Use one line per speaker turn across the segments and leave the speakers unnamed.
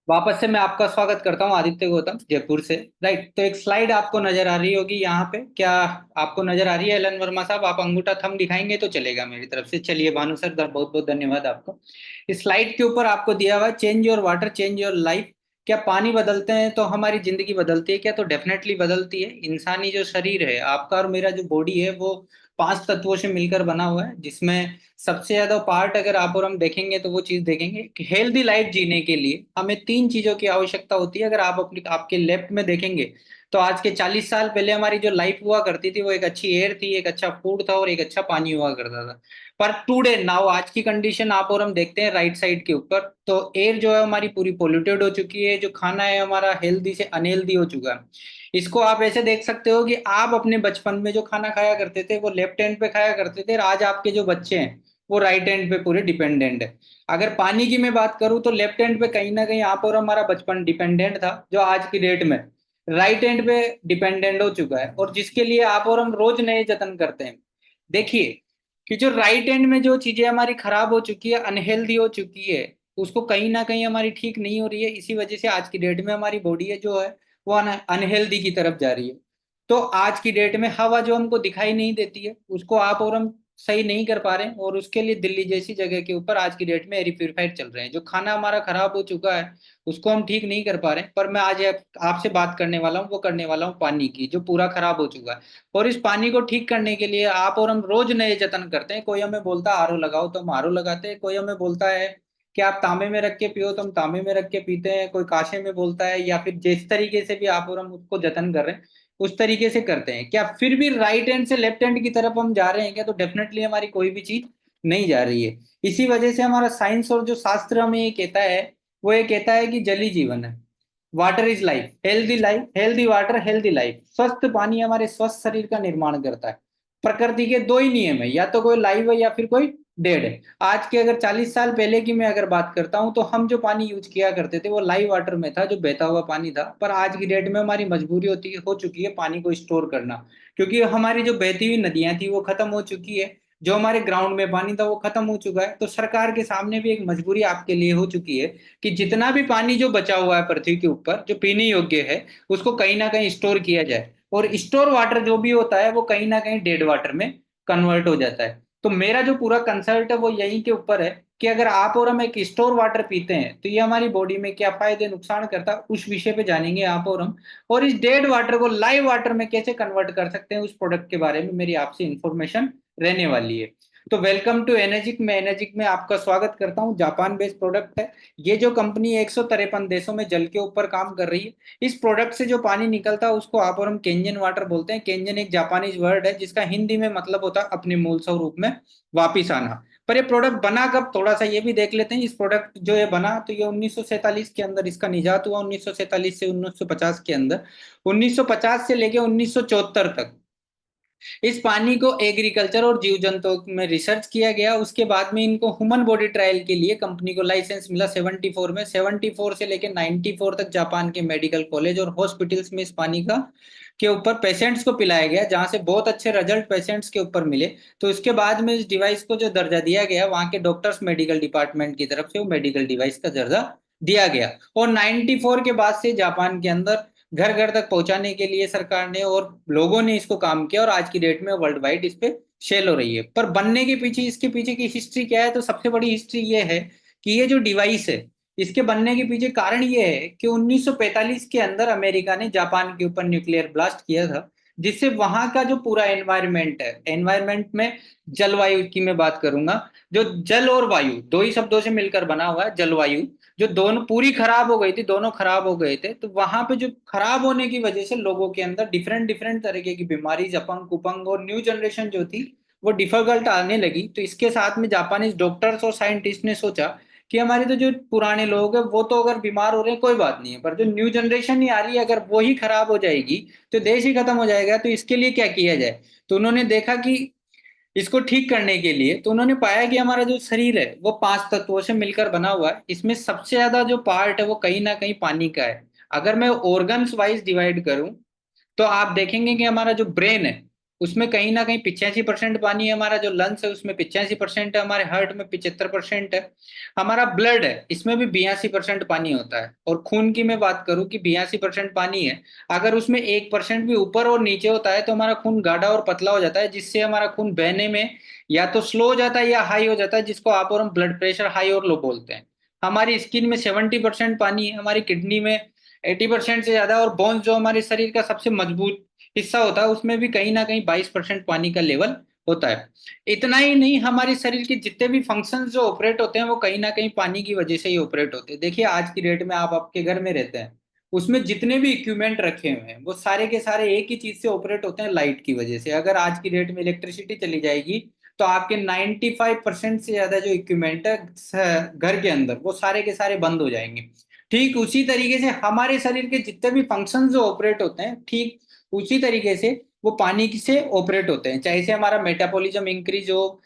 वापस से मैं आपका स्वागत करता हूं, आदित्य गौतम, जयपुर से। राइट, तो एक स्लाइड आपको नजर आ रही होगी यहाँ पे। क्या आपको नजर आ रही है एलन वर्मा साहब? आप अंगूठा थंब दिखाएंगे तो चलेगा मेरी तरफ से। चलिए भानु सर, बहुत बहुत धन्यवाद आपको। इस स्लाइड के ऊपर आपको दिया हुआ है, change your water change your life. क्या पानी बदलते हैं तो हमारी जिंदगी बदलती है क्या? तो डेफिनेटली बदलती है। इंसानी जो शरीर है आपका और मेरा, जो बॉडी है, वो 5 तत्वों से मिलकर बना हुआ है, जिसमें सबसे ज्यादा पार्ट अगर आप और हम देखेंगे तो वो चीज देखेंगे कि हेल्दी लाइफ जीने के लिए हमें 3 चीजों की आवश्यकता होती है। अगर आप अपनी आपके लेफ्ट में देखेंगे तो आज के 40 साल पहले हमारी जो लाइफ हुआ करती थी वो एक अच्छी एयर थी, एक अच्छा फूड था और एक अच्छा पानी हुआ करता था। पर टुडे नाउ, आज की कंडीशन आप और हम देखते हैं राइट साइड के ऊपर, तो एयर जो है हमारी पूरी पोल्यूटेड हो चुकी है। जो खाना है हमारा हेल्दी से अनहेल्दी हो चुका है। इसको आप ऐसे देख सकते हो कि आप अपने बचपन में जो खाना खाया करते थे वो लेफ्ट हैंड पे खाया करते थे, और आज आपके जो बच्चे हैं वो राइट हैंड पे पूरे डिपेंडेंट है। अगर पानी की मैं बात करूं तो लेफ्ट हैंड पे कहीं ना कहीं आप और हमारा बचपन डिपेंडेंट था, जो आज की डेट में राइट हैंड पे डिपेंडेंट हो चुका है, और जिसके लिए आप और हम रोज नए जतन करते हैं। देखिए कि जो राइट हैंड में जो चीजें हमारी खराब हो चुकी है, अनहेल्दी हो चुकी है, उसको कहीं ना कहीं हमारी ठीक नहीं हो रही है। इसी वजह से आज की डेट में हमारी बॉडी है जो है वो अनहेल्दी की तरफ जा रही है। तो आज की डेट में हवा जो हमको दिखाई नहीं देती है उसको आप और हम सही नहीं कर पा रहे हैं, और उसके लिए दिल्ली जैसी जगह के ऊपर आज की डेट में एयर प्योरीफायर चल रहे हैं। जो खाना हमारा खराब हो चुका है उसको हम ठीक नहीं कर पा रहे हैं। पर मैं आज आपसे बात करने वाला हूँ, वो करने वाला हूँ पानी की, जो पूरा खराब हो चुका है। और इस पानी को ठीक करने के लिए आप और हम रोज नए जतन करते हैं। कोई हमें बोलता है आरओ लगाओ तो हम आरओ लगाते हैं, कोई हमें बोलता है कि आप तांबे में रख के पियो तो हम तांबे में रख के पीते हैं, कोई कांसे में बोलता है, या फिर जिस तरीके से भी आप और हम उसको जतन कर रहे हैं उस तरीके से करते हैं। क्या फिर भी राइट हैंड से लेफ्ट हैंड की तरफ हम जा रहे हैं क्या? तो डेफिनेटली हमारी कोई भी चीज नहीं जा रही है। इसी वजह से हमारा साइंस और जो शास्त्र हमें ये कहता है, वो ये कहता है कि जल ही जीवन है। Water is life, healthy water healthy life. स्वस्थ पानी हमारे स्वस्थ शरीर का निर्माण करता है। प्रकृति के दो ही नियम है, या तो कोई लाइव है या फिर कोई डेड है। आज के अगर 40 साल पहले की मैं अगर बात करता हूं तो हम जो पानी यूज किया करते थे वो लाइव वाटर में था, जो बहता हुआ पानी था। पर आज की डेट में हमारी मजबूरी होती हो चुकी है पानी को स्टोर करना, क्योंकि हमारी जो बहती हुई नदियां थी वो खत्म हो चुकी है। जो हमारे ग्राउंड में पानी था वो खत्म हो चुका है। तो सरकार के सामने भी एक मजबूरी आपके लिए हो चुकी है कि जितना भी पानी जो बचा हुआ है पृथ्वी के ऊपर जो पीने योग्य है, उसको कहीं ना कहीं स्टोर किया जाए। और स्टोर वाटर जो भी होता है वो कहीं ना कहीं डेड वाटर में कन्वर्ट हो जाता है। तो मेरा जो पूरा कंसल्ट है वो यही के ऊपर है कि अगर आप और हम एक स्टोर वाटर पीते हैं तो ये हमारी बॉडी में क्या फायदे नुकसान करता है, उस विषय पे जानेंगे आप और हम। और इस डेड वाटर को लाइव वाटर में कैसे कन्वर्ट कर सकते हैं, उस प्रोडक्ट के बारे में मेरी आपसे इंफॉर्मेशन रहने वाली है। तो वेलकम टू एनर्जिक। मैं एनर्जिक में आपका स्वागत करता हूं। जापान बेस्ड प्रोडक्ट है। ये जो कंपनी 153 देशों में जल के ऊपर काम कर रही है। इस प्रोडक्ट से जो पानी निकलता है उसको आप और हम केंजन वाटर बोलते हैं। केंजन एक जापानीज वर्ड है जिसका हिंदी में मतलब होता है अपने मूल स्वरूप में वापिस आना। पर ये प्रोडक्ट बना कब, थोड़ा सा ये भी देख लेते हैं। इस प्रोडक्ट जो ये बना तो ये 1947 के अंदर इसका निजात हुआ, 1947 से 1950 के अंदर। 1950 से लेके 1974 तक इस पानी को एग्रीकल्चर और जीव जंतु में रिसर्च किया गया। उसके बाद में इनको ह्यूमन बॉडी ट्रायल के लिए कंपनी को लाइसेंस मिला 74 में। 74 से लेकर 94 तक जापान के मेडिकल कॉलेज और हॉस्पिटल्स में इस पानी का के ऊपर पेशेंट्स को पिलाया गया, जहां से बहुत अच्छे रिजल्ट पेशेंट्स के ऊपर मिले। तो उसके बाद में इस डिवाइस को जो दर्जा दिया गया वहां के डॉक्टर्स मेडिकल डिपार्टमेंट की तरफ से वो मेडिकल डिवाइस का दर्जा दिया गया। और 94 के बाद से जापान के अंदर घर घर तक पहुंचाने के लिए सरकार ने और लोगों ने इसको काम किया, और आज की डेट में वर्ल्ड वाइड इस पे सेल हो रही है। पर बनने के पीछे, इसके पीछे की हिस्ट्री क्या है? तो सबसे बड़ी हिस्ट्री ये है कि ये जो डिवाइस है इसके बनने के पीछे कारण ये है कि 1945 के अंदर अमेरिका ने जापान के ऊपर न्यूक्लियर ब्लास्ट किया था, जिससे वहां का जो पूरा एनवायरमेंट है, एनवायरमेंट में जलवायु की मैं बात करूंगा। जो जल और वायु दो ही शब्दों से मिलकर बना हुआ है, जलवायु, जो दोनों पूरी खराब हो गई थी, दोनों खराब हो गए थे। तो वहां पे जो खराब होने की वजह से लोगों के अंदर डिफरेंट डिफरेंट तरीके की बीमारी, अपंग कुपंग, और न्यू जनरेशन जो थी वो डिफिकल्ट आने लगी। तो इसके साथ में जापानीज डॉक्टर्स और साइंटिस्ट ने सोचा कि हमारे तो जो पुराने लोग हैं वो तो अगर बीमार हो रहे हैं कोई बात नहीं है, पर जो न्यू जनरेशन ही आ रही है अगर वो ही खराब हो जाएगी तो देश ही खत्म हो जाएगा। तो इसके लिए क्या किया जाए? तो उन्होंने देखा कि इसको ठीक करने के लिए, तो उन्होंने पाया कि हमारा जो शरीर है वो 5 तत्वों से मिलकर बना हुआ है। इसमें सबसे ज्यादा जो पार्ट है वो कहीं ना कहीं पानी का है। अगर मैं ऑर्गन्स वाइज डिवाइड करूं तो आप देखेंगे कि हमारा जो ब्रेन है उसमें कहीं ना कहीं 85% पानी है। हमारा जो लंग्स है उसमें 85% है, हमारे हार्ट में 75% है, हमारा ब्लड है इसमें भी 82% पानी होता है। और खून की मैं बात करूं कि 82% पानी है, अगर उसमें 1% भी ऊपर और नीचे होता है तो हमारा खून गाढ़ा और पतला हो जाता है, जिससे हमारा खून बहने में या तो स्लो हो जाता है या हाई हो जाता है, जिसको आप और हम ब्लड प्रेशर हाई और लो बोलते हैं। हमारी स्किन में 70% पानी है, हमारी किडनी में 80% से ज्यादा, और बोन्स जो हमारे शरीर का सबसे मजबूत हिस्सा होता है उसमें भी कहीं ना कहीं 22% पानी का लेवल होता है। इतना ही नहीं, हमारे शरीर के जितने भी फंक्शंस जो ऑपरेट होते हैं वो कहीं ना कहीं पानी की वजह से ही ऑपरेट होते हैं। देखिए आज की डेट में आप आपके घर में रहते हैं, उसमें जितने भी इक्विपमेंट रखे हुए हैं वो सारे के सारे एक ही चीज से ऑपरेट होते हैं, लाइट की वजह से। अगर आज की डेट में इलेक्ट्रिसिटी चली जाएगी तो आपके 95% से ज्यादा जो इक्विपमेंट है घर के अंदर वो सारे के सारे बंद हो जाएंगे। ठीक उसी तरीके से हमारे शरीर के जितने भी फंक्शन जो ऑपरेट होते हैं, ठीक उसी तरीके से वो पानी से ऑपरेट होते हैं। चाहे से हमारा मेटाबॉलिज्म इंक्रीज हो,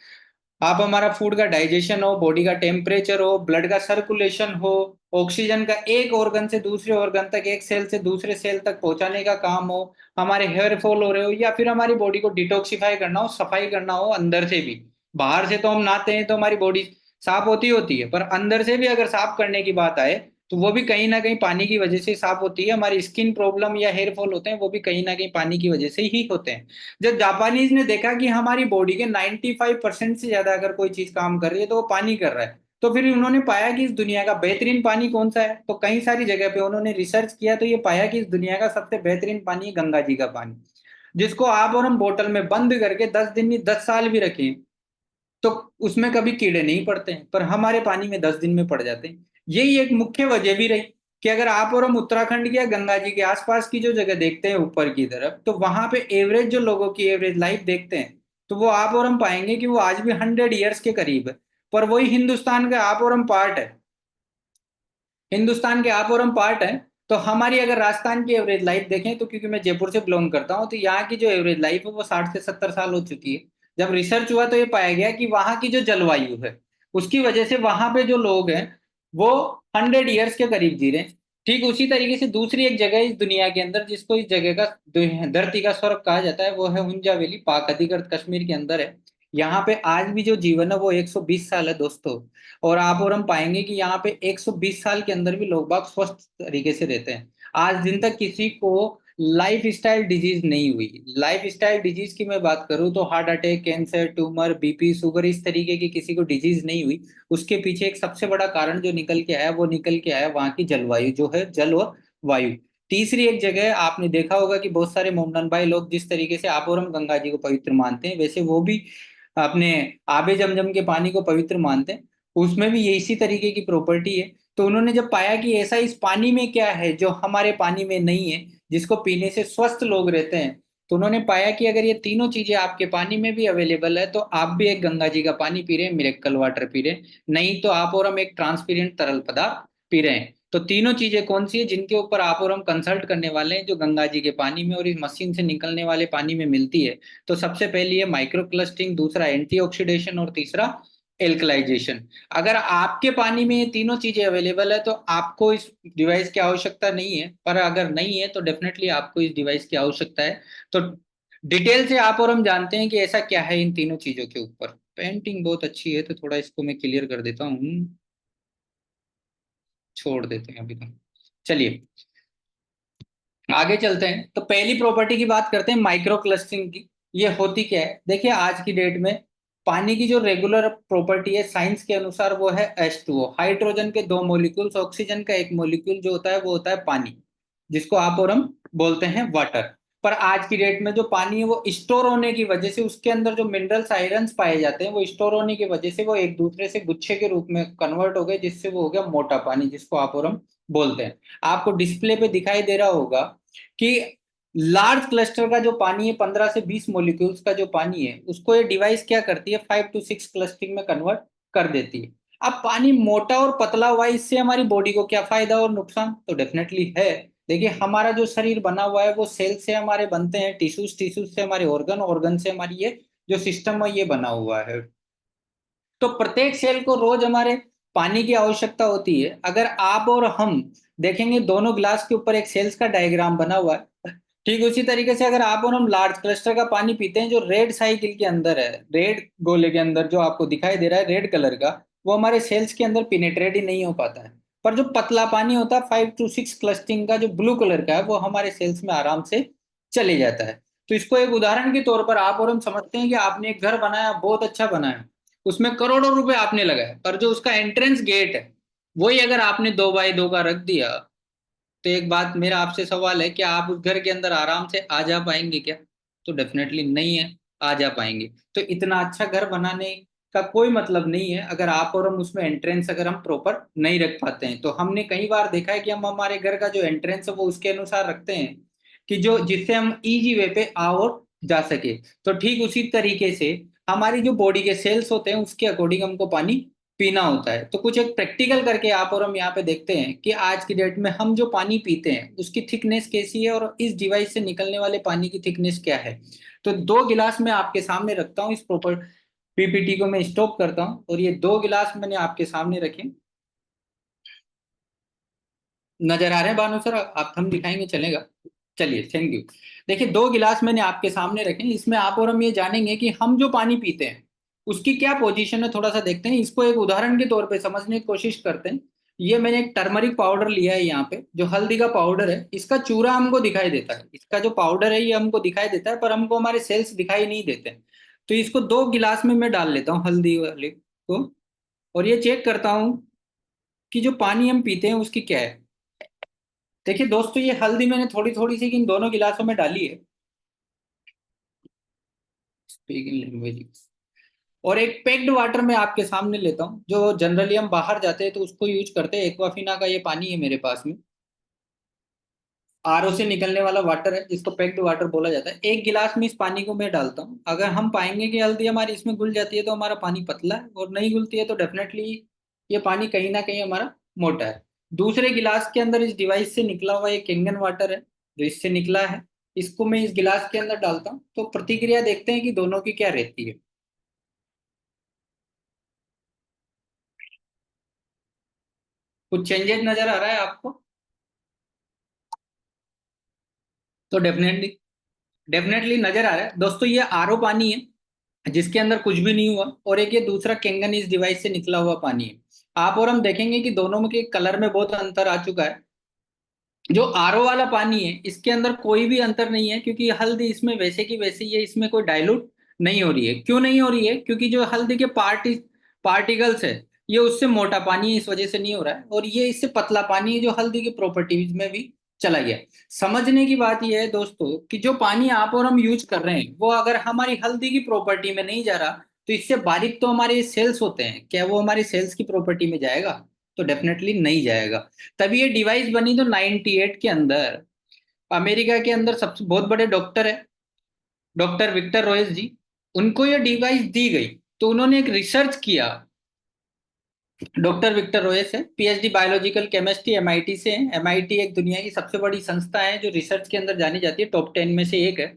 आप हमारा फूड का डाइजेशन हो, बॉडी का टेम्परेचर हो, ब्लड का सर्कुलेशन हो, ऑक्सीजन का एक ऑर्गन से दूसरे ऑर्गन तक, एक सेल से दूसरे सेल तक पहुंचाने का काम हो, हमारे हेयर फॉल हो रहे हो, या फिर हमारी बॉडी को डिटॉक्सिफाई करना हो, सफाई करना हो अंदर से भी। बाहर से तो हम नहाते हैं तो हमारी बॉडी साफ होती होती है, पर अंदर से भी अगर साफ करने की बात आए तो वो भी कहीं ना कहीं पानी की वजह से साफ होती है। हमारी स्किन प्रॉब्लम या हेयर फॉल होते हैं वो भी कहीं ना कहीं पानी की वजह से ही होते हैं। जब जापानीज ने देखा कि हमारी बॉडी के 95% से ज्यादा अगर कोई चीज काम कर रही है तो वो पानी कर रहा है, तो फिर उन्होंने पाया कि इस दुनिया का बेहतरीन पानी कौन सा है। तो कई सारी जगह पे उन्होंने रिसर्च किया तो ये पाया कि इस दुनिया का सबसे बेहतरीन पानी है गंगा जी का पानी, जिसको आप और हम बोतल में बंद करके 10 दिन नहीं 10 साल भी रखें तो उसमें कभी कीड़े नहीं पड़ते हैं, पर हमारे पानी में 10 दिन में पड़ जाते हैं। यही एक मुख्य वजह भी रही कि अगर आप और हम उत्तराखंड या गंगा जी के आसपास की जो जगह देखते हैं ऊपर की तरफ, तो वहां पे एवरेज जो लोगों की एवरेज लाइफ देखते हैं तो वो आप और हम पाएंगे कि वो आज भी 100 ईयर्स के करीब है। पर वही हिंदुस्तान का आप और हम पार्ट है, हिंदुस्तान के आप और हम पार्ट हैं। तो हमारी अगर राजस्थान की एवरेज लाइफ देखें तो, क्योंकि मैं जयपुर से बिलोंग करता हूं, तो यहाँ की जो एवरेज लाइफ है वो 60 से 70 साल हो चुकी है। जब रिसर्च हुआ तो ये पाया गया कि वहां की जो जलवायु है उसकी वजह से वहां पे जो लोग हैं वो 100 ईयर्स के करीब जी रहे हैं। ठीक उसी तरीके से दूसरी एक जगह इस दुनिया के अंदर जिसको इस जगह का धरती का स्वर्ग कहा जाता है वो है हुंजा वैली, पाक अधिकृत कश्मीर के अंदर है। यहाँ पे आज भी जो जीवन है वो 120 साल है दोस्तों। और आप और हम पाएंगे कि यहाँ पे 120 साल के अंदर भी लोग बाग स्वस्थ तरीके से रहते हैं। आज दिन तक किसी को लाइफ स्टाइल डिजीज नहीं हुई। लाइफ स्टाइल डिजीज की मैं बात करूँ तो heart attack, cancer, tumour, BP, sugar, इस तरीके की किसी को डिजीज नहीं हुई। उसके पीछे एक सबसे बड़ा कारण जो निकल के आया वो निकल के आया वहां की जलवायु जो है, जल और वायु। तीसरी एक जगह आपने देखा होगा कि बहुत सारे मोमडन भाई लोग जिस तरीके से आप और हम गंगा जी को पवित्र मानते हैं, वैसे वो भी अपने आबे जमजम के पानी को पवित्र मानते हैं। उसमें भी ये इसी तरीके की प्रॉपर्टी है। तो उन्होंने जब पाया कि ऐसा इस पानी में क्या है जो हमारे पानी में नहीं है, जिसको पीने से स्वस्थ लोग रहते हैं, तो उन्होंने पाया कि अगर ये तीनों चीजें आपके पानी में भी अवेलेबल है तो आप भी एक गंगा जी का पानी पी रहे हैं, मिरेक्कल वाटर पी रहे हैं, नहीं तो आप और हम एक ट्रांसपेरेंट तरल पदार्थ पी रहे हैं। तो तीनों चीजें कौन सी है जिनके ऊपर आप और हम कंसल्ट करने वाले हैं, जो गंगा जी के पानी में और इस मशीन से निकलने वाले पानी में मिलती है। तो सबसे पहली है माइक्रो क्लस्टरिंग, दूसरा एंटीऑक्सीडेशन और तीसरा एल्कलाइजेशन। अगर आपके पानी में ये तीनों चीजें अवेलेबल है तो आपको इस डिवाइस की आवश्यकता नहीं है, पर अगर नहीं है तो डेफिनेटली आपको इस डिवाइस की आवश्यकता है। तो डिटेल से आप और हम जानते हैं कि ऐसा क्या है इन तीनों चीजों के ऊपर। पेंटिंग बहुत अच्छी है तो थोड़ा इसको मैं क्लियर कर देता हूँ, छोड़ देते हैं अभी तो। चलिए आगे चलते हैं। तो पहली प्रॉपर्टी की बात करते हैं माइक्रो क्लस्टरिंग की। ये होती क्या है, देखिए आज की डेट में पानी की जो रेगुलर प्रॉपर्टी है साइंस के अनुसार वो है H2O, हाइड्रोजन के दो मॉलिक्यूल्स, ऑक्सीजन का एक मॉलिक्यूल जो होता है वो होता है पानी, जिसको आप और हम बोलते हैं वाटर। पर आज की डेट में जो पानी है वो स्टोर होने की वजह से उसके अंदर जो मिनरल्स आयरन्स पाए जाते हैं वो स्टोर होने की वजह से वो एक दूसरे से गुच्छे के रूप में कन्वर्ट हो गए, जिससे वो हो गया मोटा पानी, जिसको आप और हम बोलते हैं। आपको डिस्प्ले पे दिखाई दे रहा होगा कि लार्ज क्लस्टर का जो पानी है, 15 से 20 मॉलिक्यूल्स का जो पानी है, उसको ये डिवाइस क्या करती है, 5 to 6 क्लस्टरिंग में कन्वर्ट कर देती है। अब पानी मोटा और पतला हुआ है, इससे हमारी बॉडी को क्या फायदा और नुकसान, तो डेफिनेटली है। देखिए हमारा जो शरीर बना हुआ है वो सेल से हमारे बनते हैं, टिश्यूज, टिश्यूज से हमारे ऑर्गन, ऑर्गन से हमारी ये जो सिस्टम है ये बना हुआ है। तो प्रत्येक सेल को रोज हमारे पानी की आवश्यकता होती है। अगर आप और हम देखेंगे दोनों ग्लास के ऊपर एक सेल्स का डायग्राम बना हुआ है, ठीक उसी तरीके से अगर आप और हम लार्ज क्लस्टर का पानी पीते हैं जो रेड साइकिल के अंदर है, रेड गोले के अंदर जो आपको दिखाई दे रहा है रेड कलर का, वो हमारे सेल्स के अंदर पिनेट्रेट ही नहीं हो पाता है। पर जो पतला पानी होता है 5 to 6 क्लस्टिंग का जो ब्लू कलर का है वो हमारे सेल्स में आराम से चले जाता है। तो इसको एक उदाहरण के तौर पर आप और हम समझते हैं कि आपने एक घर बनाया, बहुत अच्छा बनाया, उसमें करोड़ों रुपए आपने लगाए, पर जो उसका एंट्रेंस गेट है वही अगर आपने 2 बाई 2 का रख दिया, तो एक बात मेरा आपसे सवाल है, क्या आप उस घर के अंदर आराम से आ जा पाएंगे क्या? तो डेफिनेटली नहीं है, आ जा पाएंगे। तो इतना अच्छा घर बनाने का कोई मतलब नहीं है अगर आप और हम उसमें एंट्रेंस अगर हम प्रॉपर नहीं रख पाते हैं। तो हमने कई बार देखा है कि हम हमारे घर का जो एंट्रेंस है वो उसके अनुसार रखते हैं कि जो जिससे हम इजी वे पे आ और जा सके। तो ठीक उसी तरीके से हमारी जो बॉडी के सेल्स होते हैं उसके अकॉर्डिंग हमको पानी पीना होता है। तो कुछ एक प्रैक्टिकल करके आप और हम यहाँ पे देखते हैं कि आज की डेट में हम जो पानी पीते हैं उसकी थिकनेस कैसी है और इस डिवाइस से निकलने वाले पानी की थिकनेस क्या है। तो 2 गिलास मैं आपके सामने रखता हूँ, इस प्रॉपर पीपीटी को मैं स्टॉप करता हूँ और ये 2 गिलास मैंने आपके सामने रखे। नजर आ रहे हैं भानु सर? आप हम दिखाएंगे चलेगा? चलिए, थैंक यू। देखिए 2 गिलास मैंने आपके सामने रखे हैं, इसमें आप और हम ये जानेंगे कि हम जो पानी पीते हैं उसकी क्या पोजीशन है, थोड़ा सा देखते हैं। इसको एक उदाहरण के तौर पे समझने की कोशिश करते हैं। ये मैंने एक टर्मरिक पाउडर लिया है यहाँ पे, जो हल्दी का पाउडर है, इसका चूरा हमको दिखाई देता है, इसका जो पाउडर है ये हमको दिखाई देता है, पर हमको हमारे सेल्स दिखाई नहीं देते। तो इसको 2 गिलास में मैं डाल लेता हूँ हल्दी वाले को, और ये चेक करता हूँ कि जो पानी हम पीते हैं उसकी क्या है। देखिए दोस्तों, ये हल्दी मैंने थोड़ी थोड़ी सी इन दोनों गिलासों में डाली है। Speaking language. और एक पैक्ड वाटर मैं आपके सामने लेता हूँ, जो जनरली हम बाहर जाते हैं तो उसको यूज करते हैं। एक्वाफिना का ये पानी है मेरे पास में, आरओ से निकलने वाला वाटर है जिसको पैक्ड वाटर बोला जाता है। 1 गिलास में इस पानी को मैं डालता हूँ। अगर हम पाएंगे कि हल्दी हमारी इसमें घुल जाती है तो हमारा पानी पतला है, और नहीं घुलती है तो डेफिनेटली ये पानी कहीं ना कहीं हमारा मोटा है। दूसरे गिलास के अंदर इस डिवाइस से निकला हुआ एक कैंगन वाटर है जो इससे निकला है, इसको मैं इस गिलास के अंदर डालता हूँ। तो प्रतिक्रिया देखते हैं कि दोनों की क्या रहती है। कुछ चेंजेस नजर आ रहा है आपको? तो डेफिनेटली डेफिनेटली नजर आ रहा है दोस्तों, ये आरओ पानी है जिसके अंदर कुछ भी नहीं हुआ, और एक ये दूसरा केंगन इस डिवाइस से निकला हुआ पानी है। आप और हम देखेंगे कि दोनों में के कलर में बहुत अंतर आ चुका है। जो आरओ वाला पानी है इसके अंदर कोई भी अंतर नहीं है, क्योंकि हल्दी इसमें वैसे की वैसे ही है, इसमें कोई डाइल्यूट नहीं हो रही है। क्यों नहीं हो रही है? क्योंकि जो हल्दी के पार्टिकल्स है ये उससे मोटा पानी है, इस वजह से नहीं हो रहा है, और ये इससे पतला पानी है जो हल्दी की प्रॉपर्टीज में भी चला गया। समझने की बात यह है दोस्तों कि जो पानी आप और हम यूज कर रहे हैं वो अगर हमारी हल्दी की प्रॉपर्टी में नहीं जा रहा, तो इससे बारीक तो हमारे सेल्स होते हैं, क्या वो हमारी सेल्स की प्रॉपर्टी में जाएगा? तो डेफिनेटली नहीं जाएगा। तभी ये डिवाइस बनी तो 98 के अंदर, अमेरिका के अंदर सबसे बहुत बड़े डॉक्टर है, डॉक्टर विक्टर रॉयस जी, उनको ये डिवाइस दी गई। तो उन्होंने एक रिसर्च किया। डॉक्टर विक्टर रॉयस है, पीएचडी बायोलॉजिकल केमिस्ट्री एमआईटी से है। एमआईटी एक दुनिया की सबसे बड़ी संस्था है जो रिसर्च के अंदर जानी जाती है, टॉप 10 में से एक है।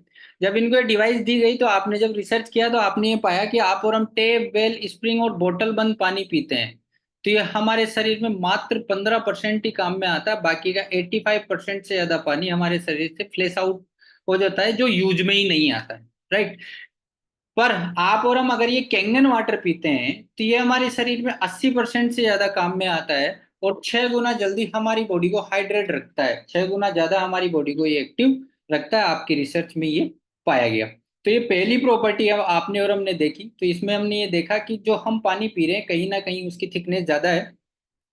जब इनको ये डिवाइस दी गई तो आपने जब रिसर्च किया तो आपने ये पाया कि आप और हम टैप, वेल, स्प्रिंग और बोतल बंद पानी पीते हैं, तो ये हमारे शरीर में मात्र 15% ही काम में आता है, बाकी का 85% से ज्यादा पानी हमारे शरीर से फ्लैश आउट हो जाता है जो यूज में ही नहीं आता है। राइट? पर आप और हम अगर ये कैंगन वाटर पीते हैं तो ये हमारे शरीर में 80% से ज्यादा काम में आता है, और 6 गुना जल्दी हमारी बॉडी को हाइड्रेट रखता है, 6 गुना ज्यादा हमारी बॉडी को ये एक्टिव रखता है। आपकी रिसर्च में ये पाया गया। तो ये पहली प्रॉपर्टी अब आपने और हमने देखी, तो इसमें हमने ये देखा कि जो हम पानी पी रहे हैं कहीं ना कहीं उसकी थिकनेस ज्यादा है।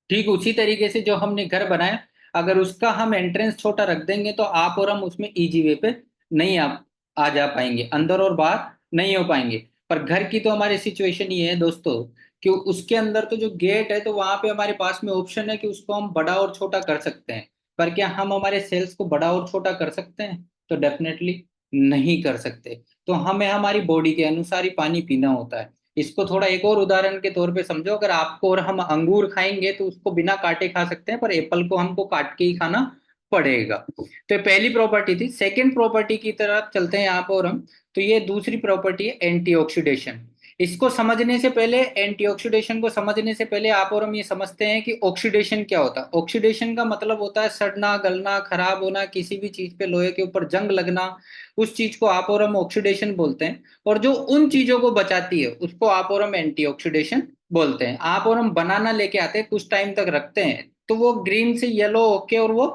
ठीक उसी तरीके से जो हमने घर बनाया, अगर उसका हम एंट्रेंस छोटा रख देंगे तो आप और हम उसमें इजी वे पे नहीं आ जा पाएंगे, अंदर और बाहर नहीं हो पाएंगे। पर घर की तो हमारी सिचुएशन ये है दोस्तों कि उसके अंदर तो जो गेट है तो वहां पे हमारे पास में ऑप्शन है कि उसको हम बड़ा और छोटा कर सकते हैं। पर क्या हम हमारे सेल्स को बड़ा और छोटा कर सकते हैं? तो डेफिनेटली नहीं कर सकते। तो हमें हमारी बॉडी के अनुसार ही पानी पीना होता है। इसको थोड़ा एक और उदाहरण के तौर पे समझो, अगर आपको और हम अंगूर खाएंगे तो उसको बिना काटे खा सकते हैं, पर एप्पल को हमको काट के ही खाना पड़ेगा। तो ये पहली प्रॉपर्टी थी। सेकंड प्रॉपर्टी की तरफ चलते हैं यहाँ पर हम। तो ये दूसरी प्रॉपर्टी है एंटीऑक्सीडेशन। इसको समझने से पहले, एंटीऑक्सीडेशन को समझने से पहले आप और हम ये समझते हैं कि ऑक्सीडेशन क्या होता है। ऑक्सीडेशन का मतलब होता है सड़ना, गलना, खराब होना, किसी भी चीज पे लोहे के ऊपर जंग लगना, उस चीज को आप और हम ऑक्सीडेशन बोलते हैं। और जो उन चीजों को बचाती है उसको आप और हम एंटीऑक्सीडेशन बोलते हैं। आप और हम बनाना लेके आते हैं, कुछ टाइम तक रखते हैं तो वो ग्रीन से येलो होके और वो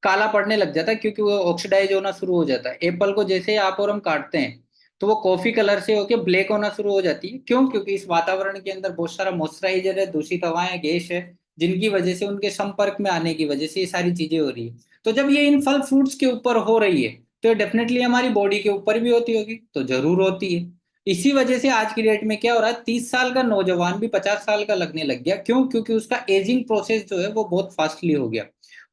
काला पड़ने लग जाता है, क्योंकि वो ऑक्सीडाइज होना शुरू हो जाता है। एप्पल को जैसे ही आप और हम काटते हैं तो वो कॉफी कलर से होके ब्लैक होना शुरू हो जाती है। क्यों? क्योंकि इस वातावरण के अंदर बहुत सारा मॉइस्चराइजर है, दूषित हवाएं, गैस है, जिनकी वजह से, उनके संपर्क में आने की वजह से ये सारी चीजें हो रही है। तो जब ये इन फल फ्रूट्स के ऊपर हो रही है तो डेफिनेटली हमारी बॉडी के ऊपर भी होती होगी, तो जरूर होती है। इसी वजह से आज की डेट में क्या हो रहा है, 30 साल का नौजवान भी 50 साल का लगने लग गया। क्यों? क्योंकि उसका एजिंग प्रोसेस जो है वो बहुत फास्टली हो गया।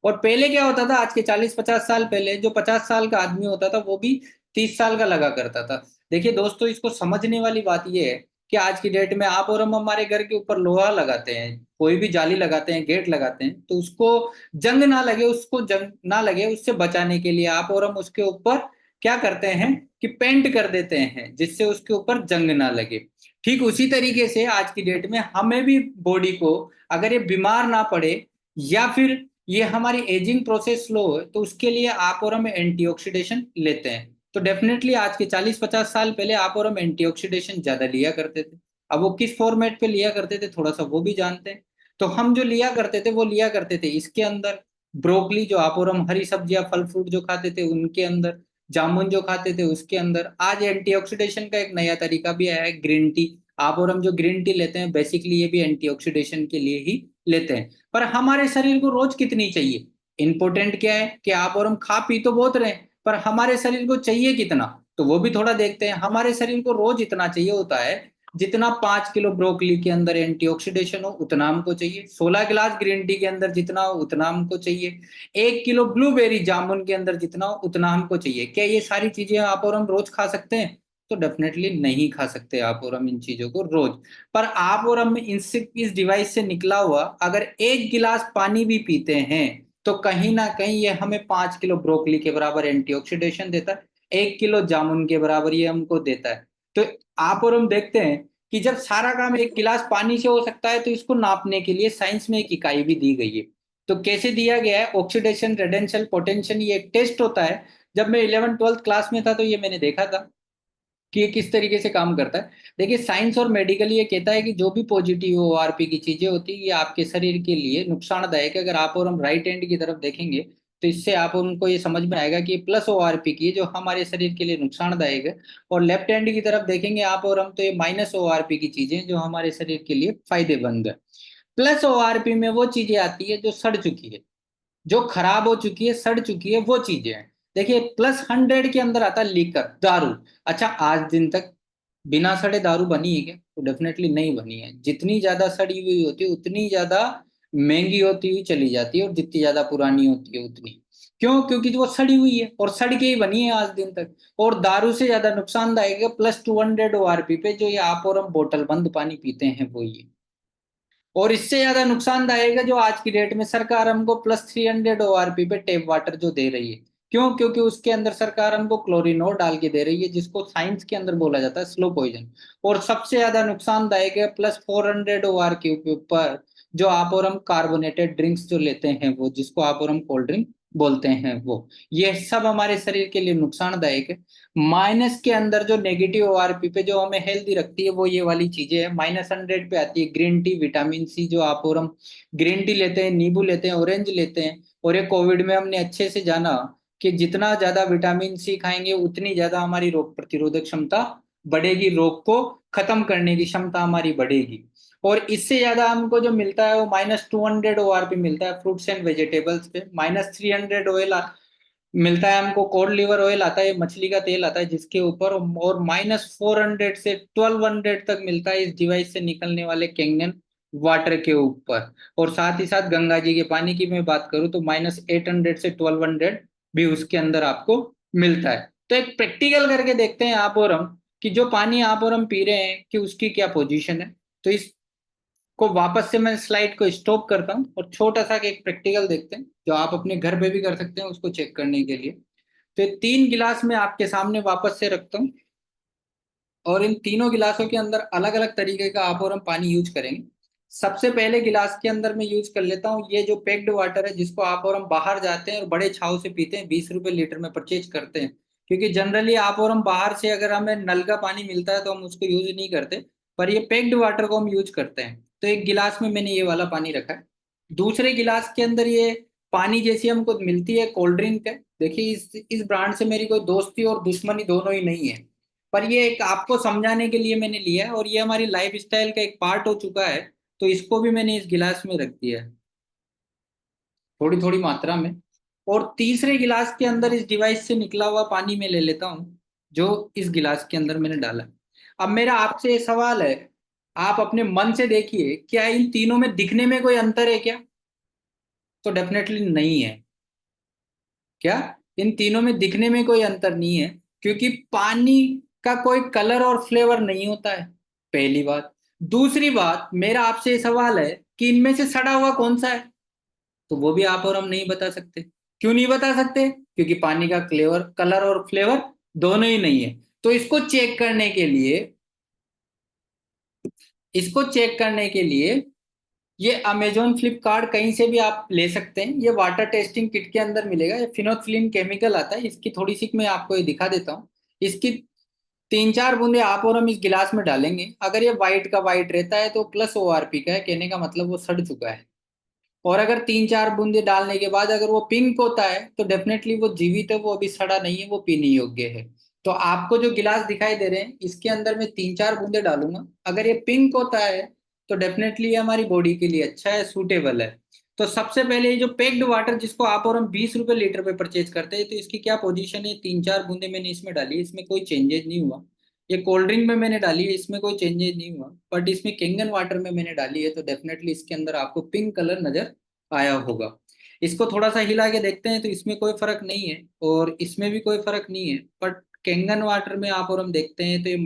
और पहले क्या होता था, आज के 40-50 साल पहले जो 50 साल का आदमी होता था वो भी 30 साल का लगा करता था। देखिए दोस्तों, इसको समझने वाली बात यह है कि आज की डेट में आप और हम हमारे घर के ऊपर लोहा लगाते हैं, कोई भी जाली लगाते हैं, गेट लगाते हैं, तो उसको जंग ना लगे, उसको जंग ना लगे उससे बचाने के लिए आप और हम उसके ऊपर क्या करते हैं कि पेंट कर देते हैं, जिससे उसके ऊपर जंग ना लगे। ठीक उसी तरीके से आज की डेट में हमें भी बॉडी को, अगर ये बीमार ना पड़े या फिर ये हमारी एजिंग प्रोसेस स्लो है, तो उसके लिए आप और हम एंटीऑक्सीडेशन लेते हैं। तो डेफिनेटली आज के 40-50 साल पहले आप और हम एंटीऑक्सीडेशन ज्यादा लिया करते थे। अब वो किस फॉर्मेट पे लिया करते थे थोड़ा सा वो भी जानते हैं। तो हम जो लिया करते थे वो लिया करते थे इसके अंदर ब्रोकली, जो आप और हम हरी सब्जियां फल फ्रूट जो खाते थे उनके अंदर, जामुन जो खाते थे उसके अंदर। आज एंटीऑक्सीडेशन का एक नया तरीका भी आया है, ग्रीन टी। आप और हम जो ग्रीन टी लेते हैं बेसिकली ये भी एंटीऑक्सीडेशन के लिए ही लेते हैं। पर हमारे शरीर को रोज कितनी चाहिए? इंपॉर्टेंट क्या है कि आप और हम खा पी तो बहुत रहे हैं, पर हमारे शरीर को चाहिए कितना, तो वो भी थोड़ा देखते हैं। हमारे शरीर को रोज इतना चाहिए होता है जितना 5 किलो ब्रोकली के अंदर एंटीऑक्सीडेशन हो उतना हमको चाहिए, 16 गिलास ग्रीन टी के अंदर जितना हो उतना हमको चाहिए, 1 किलो ब्लूबेरी जामुन के अंदर जितना हो उतना हमको चाहिए। क्या ये सारी चीजें आप और हम रोज खा सकते हैं? तो डेफिनेटली नहीं खा सकते आप और हम इन चीजों को रोज। पर आप और हम इनसे, इस डिवाइस से निकला हुआ अगर 1 गिलास पानी भी पीते हैं तो कहीं ना कहीं ये हमें 5 किलो ब्रोकली के बराबर एंटीऑक्सीडेशन देता है, 1 किलो जामुन के बराबर ये हमको देता है। तो आप और हम देखते हैं कि जब सारा काम 1 गिलास पानी से हो सकता है तो इसको नापने के लिए साइंस में एक इकाई भी दी गई है। तो कैसे दिया गया है? ऑक्सीडेशन, रेडेंशियल, पोटेंशियल, ये एक टेस्ट होता है। जब मैं 11th-12th क्लास में था तो ये मैंने देखा था कि ये किस तरीके से काम करता है। देखिए साइंस और मेडिकल ये कहता है कि जो भी पॉजिटिव ओआरपी की चीजें होती है ये आपके शरीर के लिए नुकसानदायक है। अगर आप और हम राइट हैंड की तरफ देखेंगे तो इससे आप उनको ये समझ में आएगा कि प्लस ओआरपी की है जो हमारे शरीर के लिए नुकसानदायक है। और लेफ्ट हैंड की तरफ देखेंगे आप और हम तो ये माइनस ओआरपी की चीजें जो हमारे शरीर के लिए फायदेमंद है। प्लस ओआरपी में वो चीजें आती है जो सड़ चुकी है, जो खराब हो चुकी है, सड़ चुकी है, वो चीजें हैं। देखिए +100 के अंदर आता है लीकर, दारू। अच्छा, आज दिन तक बिना सड़े दारू बनी है क्या? तो डेफिनेटली नहीं बनी है। जितनी ज्यादा सड़ी हुई होती है उतनी ज्यादा महंगी होती हुई चली जाती है, और जितनी ज्यादा पुरानी होती है उतनी। क्यों? क्योंकि जो वो सड़ी हुई है और सड़ के ही बनी है आज दिन तक। और दारू से ज्यादा नुकसानदायक है +200 ओआरपी पे जो ये आप और हम बोतल बंद पानी पीते हैं वो ये। और इससे ज्यादा नुकसानदायक है जो आज की डेट में सरकार हमको +300 ओआरपी पे टैप वाटर जो दे रही है। क्यों? क्योंकि उसके अंदर सरकार हमको क्लोरीनोर डाल के दे रही है, जिसको साइंस के अंदर बोला जाता है स्लो पॉइजन। और सबसे ज्यादा नुकसानदायक है +400 ओआर के ऊपर जो आप और हम कार्बोनेटेड ड्रिंक्स जो लेते हैं वो, जिसको आप और हम कोल्ड ड्रिंक बोलते हैं वो। ये सब हमारे शरीर के लिए नुकसानदायक है। माइनस के अंदर जो नेगेटिव ओआरपी पे जो हमें हेल्दी रखती है वो ये वाली चीजें है। -100 पे आती है ग्रीन टी, विटामिन सी, जो आप और हम ग्रीन टी लेते हैं, नींबू लेते हैं, ऑरेंज लेते हैं। और ये कोविड में हमने अच्छे से जाना कि जितना ज्यादा विटामिन सी खाएंगे उतनी ज्यादा हमारी रोग प्रतिरोधक क्षमता बढ़ेगी, रोग को खत्म करने की क्षमता हमारी बढ़ेगी। और इससे ज्यादा हमको जो मिलता है वो -200 ओआरपी मिलता है फ्रूट्स एंड वेजिटेबल्स पे। -300 ऑयल मिलता है हमको, कॉड लिवर ऑयल आता है, मछली का तेल आता है जिसके ऊपर। और -400 से 1200 तक मिलता है इस डिवाइस से निकलने वाले कैंगन वाटर के ऊपर। और साथ ही साथ गंगा जी के पानी की मैं बात करूं तो -800 से 1200 भी उसके अंदर आपको मिलता है। तो एक प्रैक्टिकल करके देखते हैं आप और हम कि जो पानी आप और हम पी रहे हैं कि उसकी क्या पोजीशन है। तो इस को वापस से मैं स्लाइड को स्टॉप करता हूँ और छोटा सा एक प्रैक्टिकल देखते हैं जो आप अपने घर पे भी कर सकते हैं उसको चेक करने के लिए। तो ये 3 गिलास में आपके सामने वापस से रखता हूँ। और इन तीनों गिलासों के अंदर अलग अलग तरीके का आप और हम पानी यूज करेंगे। सबसे पहले गिलास के अंदर मैं यूज कर लेता हूँ ये जो पैक्ड वाटर है, जिसको आप और हम बाहर जाते हैं और बड़े छाव से पीते हैं, 20 रुपए लीटर में परचेज करते हैं। क्योंकि जनरली आप और हम बाहर से अगर हमें नल का पानी मिलता है तो हम उसको यूज नहीं करते, पर ये पैक्ड वाटर को हम यूज करते हैं। तो एक गिलास में मैंने ये वाला पानी रखा है। दूसरे गिलास के अंदर ये पानी जैसी हमको मिलती है कोल्ड ड्रिंक है। देखिए इस ब्रांड से मेरी कोई दोस्ती और दुश्मनी दोनों ही नहीं है, पर ये एक आपको समझाने के लिए मैंने लिया है, और ये हमारी लाइफ स्टाइल का एक पार्ट हो चुका है। तो इसको भी मैंने इस गिलास में रख दिया है, थोड़ी थोड़ी मात्रा में। और तीसरे गिलास के अंदर इस डिवाइस से निकला हुआ पानी मैं ले लेता हूँ, जो इस गिलास के अंदर मैंने डाला। अब मेरा आपसे ये सवाल है, आप अपने मन से देखिए, क्या इन तीनों में दिखने में कोई अंतर है क्या? तो डेफिनेटली नहीं है। क्या इन तीनों में दिखने में कोई अंतर नहीं है? क्योंकि पानी का कोई कलर और फ्लेवर नहीं होता है, पहली बात। दूसरी बात, मेरा आपसे ये सवाल है कि इनमें से सड़ा हुआ कौन सा है? तो वो भी आप और हम नहीं बता सकते। क्यों नहीं बता सकते? क्योंकि पानी का फ्लेवर, कलर और फ्लेवर दोनों ही नहीं है। तो इसको चेक करने के लिए ये अमेजोन फ्लिपकार्ट कहीं से भी आप ले सकते हैं। ये वाटर टेस्टिंग किट के अंदर मिलेगा। ये फिनोल्फ्थिन केमिकल आता है, इसकी थोड़ी सी मैं आपको ये दिखा देता हूँ। इसकी 3-4 बूंदे आप और हम इस गिलास में डालेंगे। अगर ये वाइट का वाइट रहता है तो प्लस ओआरपी का है, कहने का मतलब वो सड़ चुका है। और अगर 3-4 बूंदे डालने के बाद अगर वो पिंक होता है तो डेफिनेटली वो जीवित है, वो अभी सड़ा नहीं है, वो पीने योग्य है। तो आपको जो गिलास दिखाई दे रहे हैं इसके अंदर मैं 3-4 बूंदे डालूंगा। अगर ये पिंक होता है तो डेफिनेटली ये हमारी बॉडी के लिए अच्छा है, सूटेबल है। तो सबसे पहले ये जो पैक्ड वाटर जिसको आप और हम 20 रुपए लीटर पे परचेज करते हैं, तो इसकी क्या पोजीशन है? 3-4 बूंदे मैंने इसमें डाली, इसमें कोई चेंजेस नहीं हुआ। ये कोल्ड ड्रिंक में मैंने डाली है, इसमें कोई चेंजेस नहीं हुआ। बट इसमें केंगन वाटर में मैंने डाली है, तो डेफिनेटली इसके अंदर आपको पिंक कलर नजर आया होगा। इसको थोड़ा सा हिला के देखते हैं तो इसमें कोई फर्क नहीं है, और इसमें भी कोई फर्क नहीं है। बट केंगन वाटर में आप और हम देखते हैं तो ये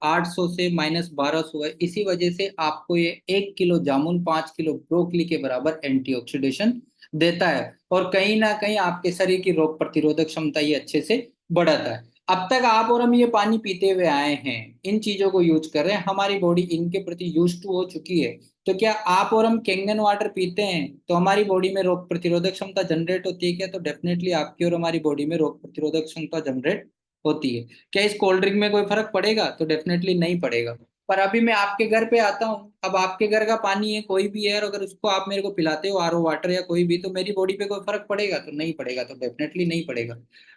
-800 से -1200 है। इसी वजह से आपको ये 1 किलो जामुन 5 किलो ब्रोकली के बराबर एंटीऑक्सीडेशन देता है, और कहीं ना कहीं आपके शरीर की रोग प्रतिरोधक क्षमता ये अच्छे से बढ़ाता है। अब तक आप और हम ये पानी पीते हुए आए हैं, इन चीजों को यूज कर रहे हैं, हमारी बॉडी इनके प्रति यूज टू हो चुकी है। तो क्या आप और हम केंगन वाटर पीते हैं तो हमारी बॉडी में रोग प्रतिरोधक क्षमता जनरेट होती है क्या? तो डेफिनेटली आपकी और हमारी बॉडी में रोग प्रतिरोधक क्षमता जनरेट होती है। क्या इस कोल्ड ड्रिंक में कोई फर्क पड़ेगा? तो डेफिनेटली नहीं पड़ेगा। पर अभी मैं आपके घर पे आता हूँ, अब आपके घर का पानी है कोई भी है, और अगर उसको आप मेरे को पिलाते हो आरओ वाटर या कोई भी, तो मेरी बॉडी पे कोई फर्क पड़ेगा? तो नहीं पड़ेगा, तो डेफिनेटली नहीं पड़ेगा।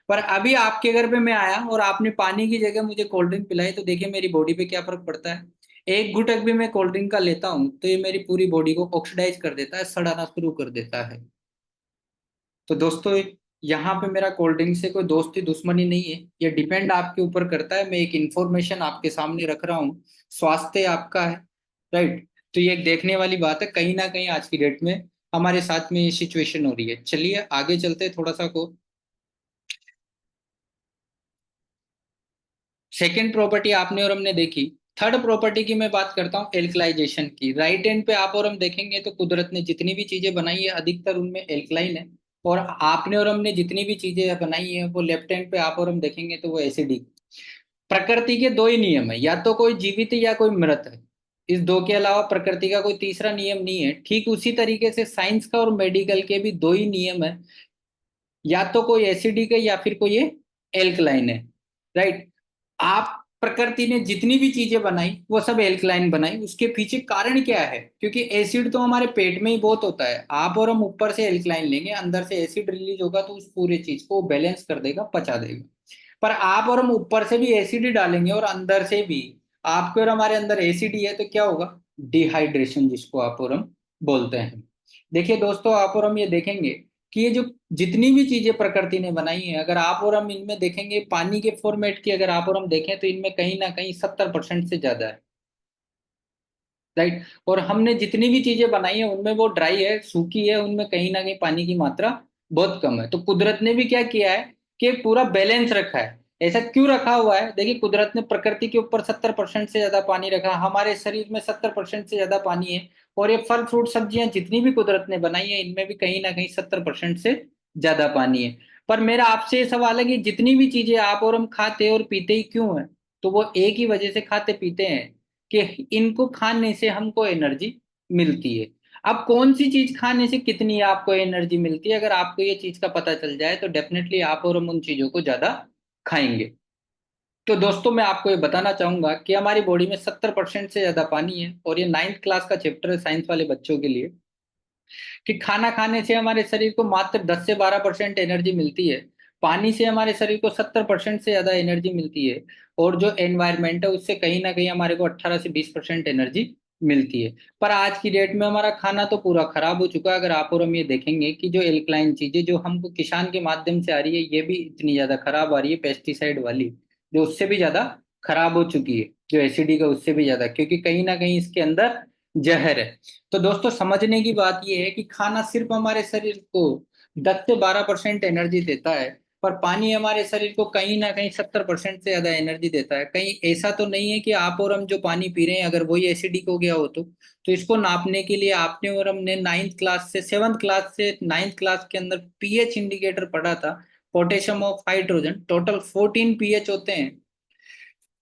पर अभी आपके घर पे मैं आया और आपने पानी की जगह मुझे कोल्ड ड्रिंक पिलाई, तो देखिए मेरी बॉडी पे क्या फर्क पड़ता है। एक घुटक भी मैं कोल्ड ड्रिंक का लेता हूँ तो ये मेरी पूरी बॉडी को ऑक्सीडाइज कर देता है, सड़ाना शुरू कर देता है। तो दोस्तों, यहाँ पे मेरा कोल्ड ड्रिंक से कोई दोस्ती दुश्मनी नहीं है, ये डिपेंड आपके ऊपर करता है। मैं एक इंफॉर्मेशन आपके सामने रख रहा हूँ, स्वास्थ्य आपका है, राइट? तो ये एक देखने वाली बात है, कहीं ना कहीं आज की डेट में हमारे साथ में ये सिचुएशन हो रही है। चलिए आगे चलते हैं थोड़ा सा को। सेकंड प्रॉपर्टी आपने और हमने देखी। थर्ड प्रॉपर्टी की मैं बात करता हूँ, एल्कलाइजेशन की। राइट एंड पे आप और हम देखेंगे तो कुदरत ने जितनी भी चीजें बनाई है अधिकतर उनमें एल्कलाइन है। और आपने और हमने जितनी भी चीजें बनाई है वो लेफ्ट हैंड पे आप और हम देखेंगे तो वो एसिडिक। प्रकृति के दो ही नियम है, या तो कोई जीवित है या कोई मृत है। इस दो के अलावा प्रकृति का कोई तीसरा नियम नहीं है। ठीक उसी तरीके से साइंस का और मेडिकल के भी दो ही नियम है, या तो कोई एसिडिक है या फिर कोई ये एल्कलाइन है, राइट? आप प्रकृति ने जितनी भी चीजें बनाई वो सब एल्कलाइन बनाई, उसके पीछे कारण क्या है? क्योंकि एसिड तो हमारे पेट में ही बहुत होता है। आप और हम ऊपर से एल्कलाइन लेंगे, अंदर से एसिड रिलीज होगा तो उस पूरे चीज को बैलेंस कर देगा, पचा देगा। पर आप और हम ऊपर से भी एसिड ही डालेंगे और अंदर से भी आपके और हमारे अंदर एसिड ही है, तो क्या होगा? डिहाइड्रेशन, जिसको आप और हम बोलते हैं। देखिए दोस्तों, आप और हम ये देखेंगे कि ये जो जितनी भी चीजें प्रकृति ने बनाई है, अगर आप और हम इनमें देखेंगे पानी के फॉर्मेट की, अगर आप और हम देखें तो इनमें कहीं ना कहीं 70% से ज्यादा है, राइट? और हमने जितनी भी चीजें बनाई है उनमें वो ड्राई है, सूखी है, उनमें कहीं ना कहीं पानी की मात्रा बहुत कम है। तो कुदरत ने भी क्या किया है कि पूरा बैलेंस रखा है। ऐसा क्यों रखा हुआ है? देखिए, कुदरत ने प्रकृति के ऊपर 70% से ज्यादा पानी रखा, हमारे शरीर में 70% से ज्यादा पानी है। और ये फल फ्रूट सब्जियां जितनी भी कुदरत ने बनाई है इनमें भी कहीं ना कहीं 70% से ज्यादा पानी है। पर मेरा आपसे ये सवाल है कि जितनी भी चीजें आप और हम खाते और पीते ही क्यों है? तो वो एक ही वजह से खाते पीते हैं कि इनको खाने से हमको एनर्जी मिलती है। अब कौन सी चीज खाने से कितनी आपको एनर्जी मिलती है, अगर आपको ये चीज का पता चल जाए तो डेफिनेटली आप और हम उन चीजों को ज्यादा खाएंगे। तो दोस्तों मैं आपको ये बताना चाहूंगा कि हमारी बॉडी में 70% से ज्यादा पानी है, और ये 9th क्लास का चैप्टर है साइंस वाले बच्चों के लिए, कि खाना खाने से हमारे शरीर को मात्र 10 से 12% एनर्जी मिलती है, पानी से हमारे शरीर को 70% से ज्यादा एनर्जी मिलती है, और जो एनवायरनमेंट है उससे कहीं ना कहीं हमारे को 18 से 20% एनर्जी मिलती है। पर आज की डेट में हमारा खाना तो पूरा खराब हो चुका है। अगर आप और हम ये देखेंगे कि जो एल्कलाइन चीजें जो हमको किसान के माध्यम से आ रही है, ये भी इतनी ज्यादा खराब आ रही है, पेस्टिसाइड वाली, जो उससे भी ज्यादा खराब हो चुकी है, जो एसिडी का उससे भी ज्यादा, क्योंकि कहीं ना कहीं इसके अंदर जहर है। तो दोस्तों समझने की बात यह है कि खाना सिर्फ हमारे शरीर को 10 से 12% एनर्जी देता है, पर पानी हमारे शरीर को कहीं ना कहीं 70% से ज्यादा एनर्जी देता है। कहीं ऐसा तो नहीं है कि आप और हम जो पानी पी रहे हैं अगर वही एसिडिक हो गया हो तो इसको नापने के लिए आपने और हमने 9th क्लास से 7th क्लास से 9th क्लास के अंदर पीएच इंडिकेटर पढ़ा था। Potassium of hydrogen total 14 pH होते हैं।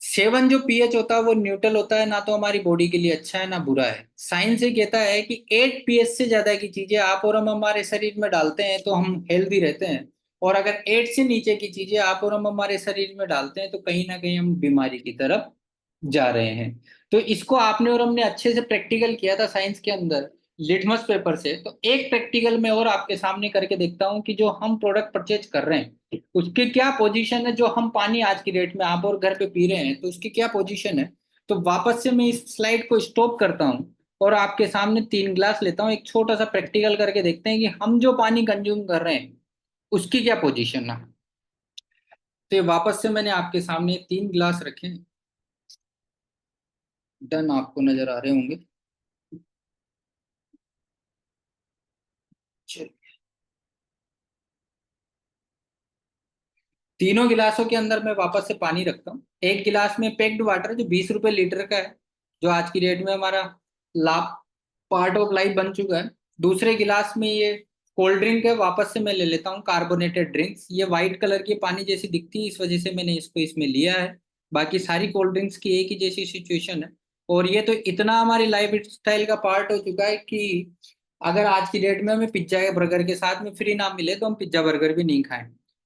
7 जो पीएच होता है वो न्यूट्रल होता है, ना तो हमारी बॉडी के लिए अच्छा है ना बुरा है। साइंस ये कहता है कि 8 पीएच से ज्यादा की चीजें आप और हम हमारे शरीर में डालते हैं तो हम हेल्दी रहते हैं, और अगर 8 से नीचे की चीजें आप और हम हमारे शरीर में डालते हैं तो कहीं ना कहीं हम बीमारी की तरफ जा रहे हैं। तो इसको आपने और हमने अच्छे से प्रैक्टिकल किया था साइंस के अंदर लिटमस पेपर से। तो एक प्रैक्टिकल में और आपके सामने करके देखता हूँ कि जो हम प्रोडक्ट परचेज कर रहे हैं उसकी क्या पोजीशन है, जो हम पानी आज की डेट में आप और घर पे पी रहे हैं तो उसकी क्या पोजीशन है। तो वापस से मैं इस स्लाइड को स्टॉप करता हूँ और आपके सामने 3 गिलास लेता हूँ, एक छोटा सा प्रैक्टिकल करके देखते हैं कि हम जो पानी कंज्यूम कर रहे हैं उसकी क्या पोजीशन है। तो ये वापस से मैंने आपके सामने 3 गिलास रखे हैं, डन, आपको नजर आ रहे होंगे। चलिए, तीनों गिलासों के अंदर मैं वापस से पानी रखता हूँ। एक गिलास में पैक्ड वाटर जो 20 रुपए लीटर का है, जो आज की डेट में हमारा लाभ पार्ट ऑफ लाइफ बन चुका है। दूसरे गिलास में ये कोल्ड ड्रिंक है, वापस से मैं ले लेता हूँ कार्बोनेटेड ड्रिंक्स। ये वाइट कलर की पानी जैसी दिखती है, इस वजह से मैंने इसको इसमें लिया है। बाकी सारी कोल्ड ड्रिंक्स की एक ही जैसी सिचुएशन है। और ये तो इतना हमारी लाइफ स्टाइल का पार्ट हो चुका है कि अगर आज की डेट में हमें पिज्जा या बर्गर के साथ में फ्री ना मिले तो हम पिज्जा बर्गर भी नहीं खाएं।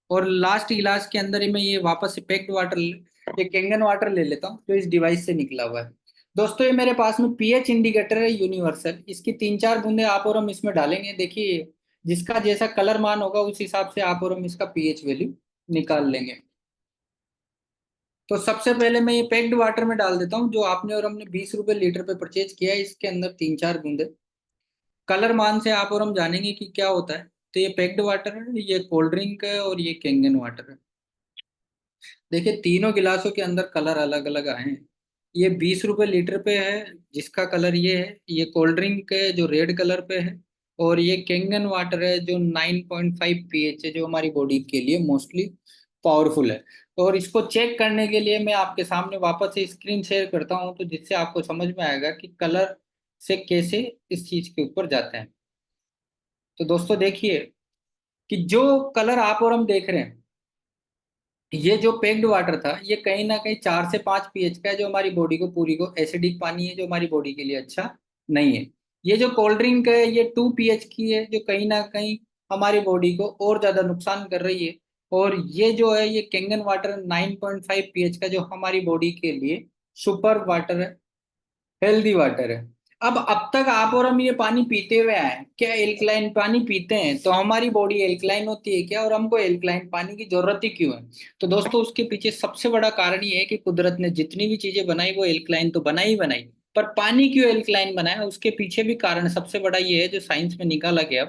और लास्ट गिलास के अंदर ही मैं ये वापस से पैक्ड वाटर, ये कैंगन वाटर ले लेता हूँ जो इस डिवाइस से निकला हुआ है। दोस्तों ये मेरे पास में पीएच इंडिकेटर है यूनिवर्सल, इसकी 3-4 बूंदे आप और हम इसमें डालेंगे। देखिए जिसका जैसा कलर मान होगा उस हिसाब से आप और हम इसका पीएच वैल्यू निकाल लेंगे। तो सबसे पहले मैं ये पैक्ड वाटर में डाल देता हूँ जो आपने और हमने 20 रुपए लीटर पे परचेज किया है, इसके अंदर 3-4 बूंदे। कलर मान से आप और हम जानेंगे कि क्या होता है। तो ये पैक्ड वाटर है, ये कोल्ड ड्रिंक है और ये कैंगन वाटर है। देखिए तीनों गिलासों के अंदर कलर अलग अलग आए हैं। ये 20 रुपए लीटर पे है जिसका कलर ये है, ये कोल्ड ड्रिंक है जो रेड कलर पे है, और ये कैंगन वाटर है जो 9.5 पीएच है, जो हमारी बॉडी के लिए मोस्टली पावरफुल है। और इसको चेक करने के लिए मैं आपके सामने वापस से स्क्रीन शेयर करता हूँ, तो जिससे आपको समझ में आएगा कि कलर से कैसे इस चीज के ऊपर जाते हैं। तो दोस्तों देखिए कि जो कलर आप और हम देख रहे हैं, ये जो पैक्ड वाटर था ये कहीं ना कहीं 4 से 5 पीएच का है, जो हमारी बॉडी को पूरी को एसिडिक पानी है, जो हमारी बॉडी के लिए अच्छा नहीं है। ये जो कोल्ड ड्रिंक है ये 2 पीएच की है, जो कहीं ना कहीं हमारी बॉडी को और ज्यादा नुकसान कर रही है। और ये जो है ये कैंगन वाटर 9.5 पीएच का, जो हमारी बॉडी के लिए सुपर वाटर है, हेल्दी वाटर है। अब तक आप और हम ये पानी पीते हुए आए हैं, क्या एल्कलाइन पानी पीते हैं तो हमारी बॉडी एल्कलाइन होती है क्या, और हमको एल्कलाइन पानी की जरूरत ही क्यों है। तो दोस्तों उसके पीछे सबसे बड़ा कारण ये है कि कुदरत ने जितनी भी चीजें बनाई वो एल्कलाइन तो बनाई ही बनाई, पर पानी क्यों एल्कलाइन बनाया उसके पीछे भी कारण सबसे बड़ा ये है जो साइंस में निकाला गया,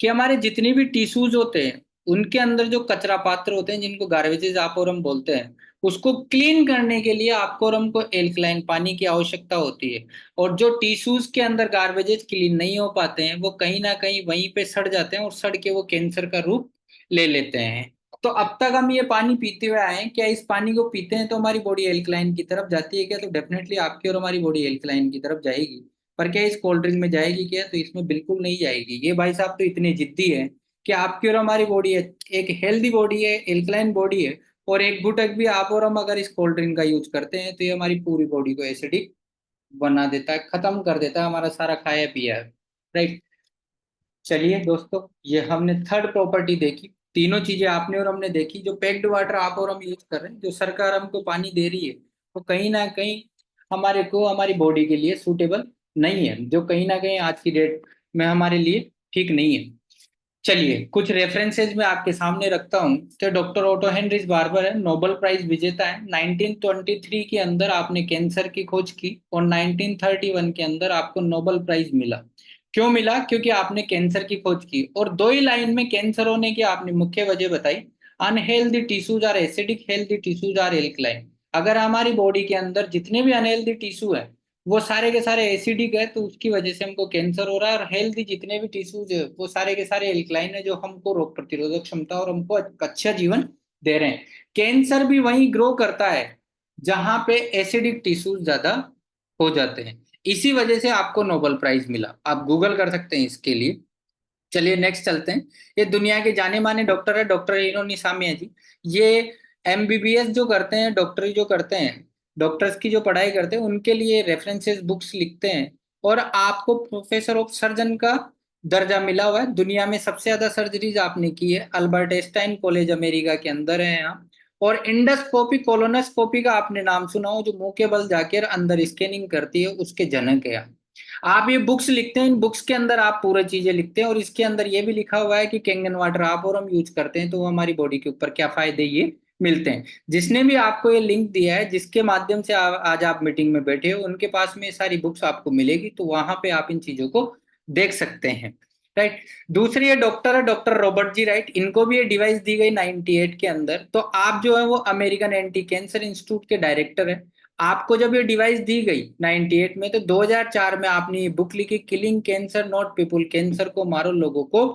कि हमारे जितने भी टिश्यूज होते हैं उनके अंदर जो कचरा पात्र होते हैं जिनको गार्बेजेस आप और हम बोलते हैं, उसको क्लीन करने के लिए आपको और हमको एल्कलाइन पानी की आवश्यकता होती है। और जो टिश्यूज के अंदर गार्बेजेस क्लीन नहीं हो पाते हैं वो कहीं ना कहीं वहीं पे सड़ जाते हैं, और सड़ के वो कैंसर का रूप ले लेते हैं। तो अब तक हम ये पानी पीते हुए आए हैं, क्या इस पानी को पीते हैं तो हमारी बॉडी एल्कलाइन की तरफ जाती है क्या, तो डेफिनेटली आपकी और हमारी बॉडी एल्कलाइन की तरफ जाएगी। पर क्या इस कोल्ड ड्रिंक में जाएगी क्या, तो इसमें बिल्कुल नहीं जाएगी। ये भाई साहब तो इतने जिद्दी है कि आपकी और हमारी बॉडी एक हेल्दी बॉडी है, एल्कलाइन बॉडी है, और एक गुटक भी आप और हम अगर इस कोल्ड ड्रिंक का यूज करते हैं तो ये हमारी पूरी बॉडी को एसिडिक बना देता है, खत्म कर देता है हमारा सारा खाया पिया है। राइट। चलिए दोस्तों, ये हमने थर्ड प्रॉपर्टी देखी। तीनों चीजें आपने और हमने देखी। जो पैक्ड वाटर आप और हम यूज कर रहे हैं, जो सरकार हमको पानी दे रही है, वो कहीं ना कहीं हमारे को हमारी बॉडी के लिए सूटेबल नहीं है, जो कहीं ना कहीं आज की डेट में हमारे लिए ठीक नहीं है। चलिए कुछ रेफरेंसेज मैं आपके सामने रखता हूँ। तो डॉक्टर ओटो हेनरिच बार्बर है, नोबेल प्राइज विजेता है। 1923 के अंदर आपने कैंसर की खोज की और 1931 के अंदर आपको नोबेल प्राइज मिला। क्यों मिला? क्योंकि आपने कैंसर की खोज की और दो ही लाइन में कैंसर होने की आपने मुख्य वजह बताई। Unhealthy tissues are acidic, healthy tissues are alkaline. अगर हमारी बॉडी के अंदर जितने भी अनहेल्दी टिश्यू है वो सारे के सारे एसिडिक है, तो उसकी वजह से हमको कैंसर हो रहा है। और हेल्दी जितने भी टिश्यूज है वो सारे के सारे एल्कलाइन है, जो हमको रोग प्रतिरोधक क्षमता और हमको अच्छा जीवन दे रहे हैं। कैंसर भी वहीं ग्रो करता है जहां पे एसिडिक टिश्यूज ज्यादा हो जाते हैं। इसी वजह से आपको नोबेल प्राइज मिला। आप गूगल कर सकते हैं इसके लिए। चलिए नेक्स्ट चलते हैं। ये दुनिया के जाने माने डॉक्टर है, डॉक्टर हिरोनी सामिया जी। ये एमबीबीएस जो करते हैं, डॉक्टरी जो करते हैं, डॉक्टर्स की जो पढ़ाई करते हैं, उनके लिए रेफरेंसेस बुक्स लिखते हैं। और आपको प्रोफेसर ऑफ सर्जन का दर्जा मिला हुआ है। दुनिया में सबसे ज्यादा सर्जरीज आपने की है। अल्बर्ट आइंस्टाइन कॉलेज अमेरिका के अंदर है यहाँ। और इंडोस्कोपी कोलोनोस्कोपी का आपने नाम सुना हो, जो मुंह के बल जाकर अंदर स्कैनिंग करती है, उसके जनक है यहाँ। आप ये बुक्स लिखते हैं, इन बुक्स के अंदर आप पूरी चीजें लिखते हैं और इसके अंदर ये भी लिखा हुआ है कि कैंगन वाटर आप और हम यूज करते हैं तो वो हमारी बॉडी के ऊपर क्या फायदे ये मिलते हैं। जिसने भी आपको ये लिंक दिया है, जिसके माध्यम से आज आप मीटिंग में बैठे हो, उनके पास में ये सारी बुक्स आपको मिलेगी, तो वहां पे आप इन चीजों को देख सकते हैं। राइट। दूसरी ये डॉक्टर है, डॉक्टर रॉबर्ट जी राइट। इनको भी ये डिवाइस दी गई 98 के अंदर। तो आप जो है वो अमेरिकन एंटी कैंसर इंस्टीट्यूट के डायरेक्टर है। आपको जब ये डिवाइस दी गई 98 में, तो 2004 में आपने ये बुक लिखी, killing cancer not people. Cancer को मारो, लोगों को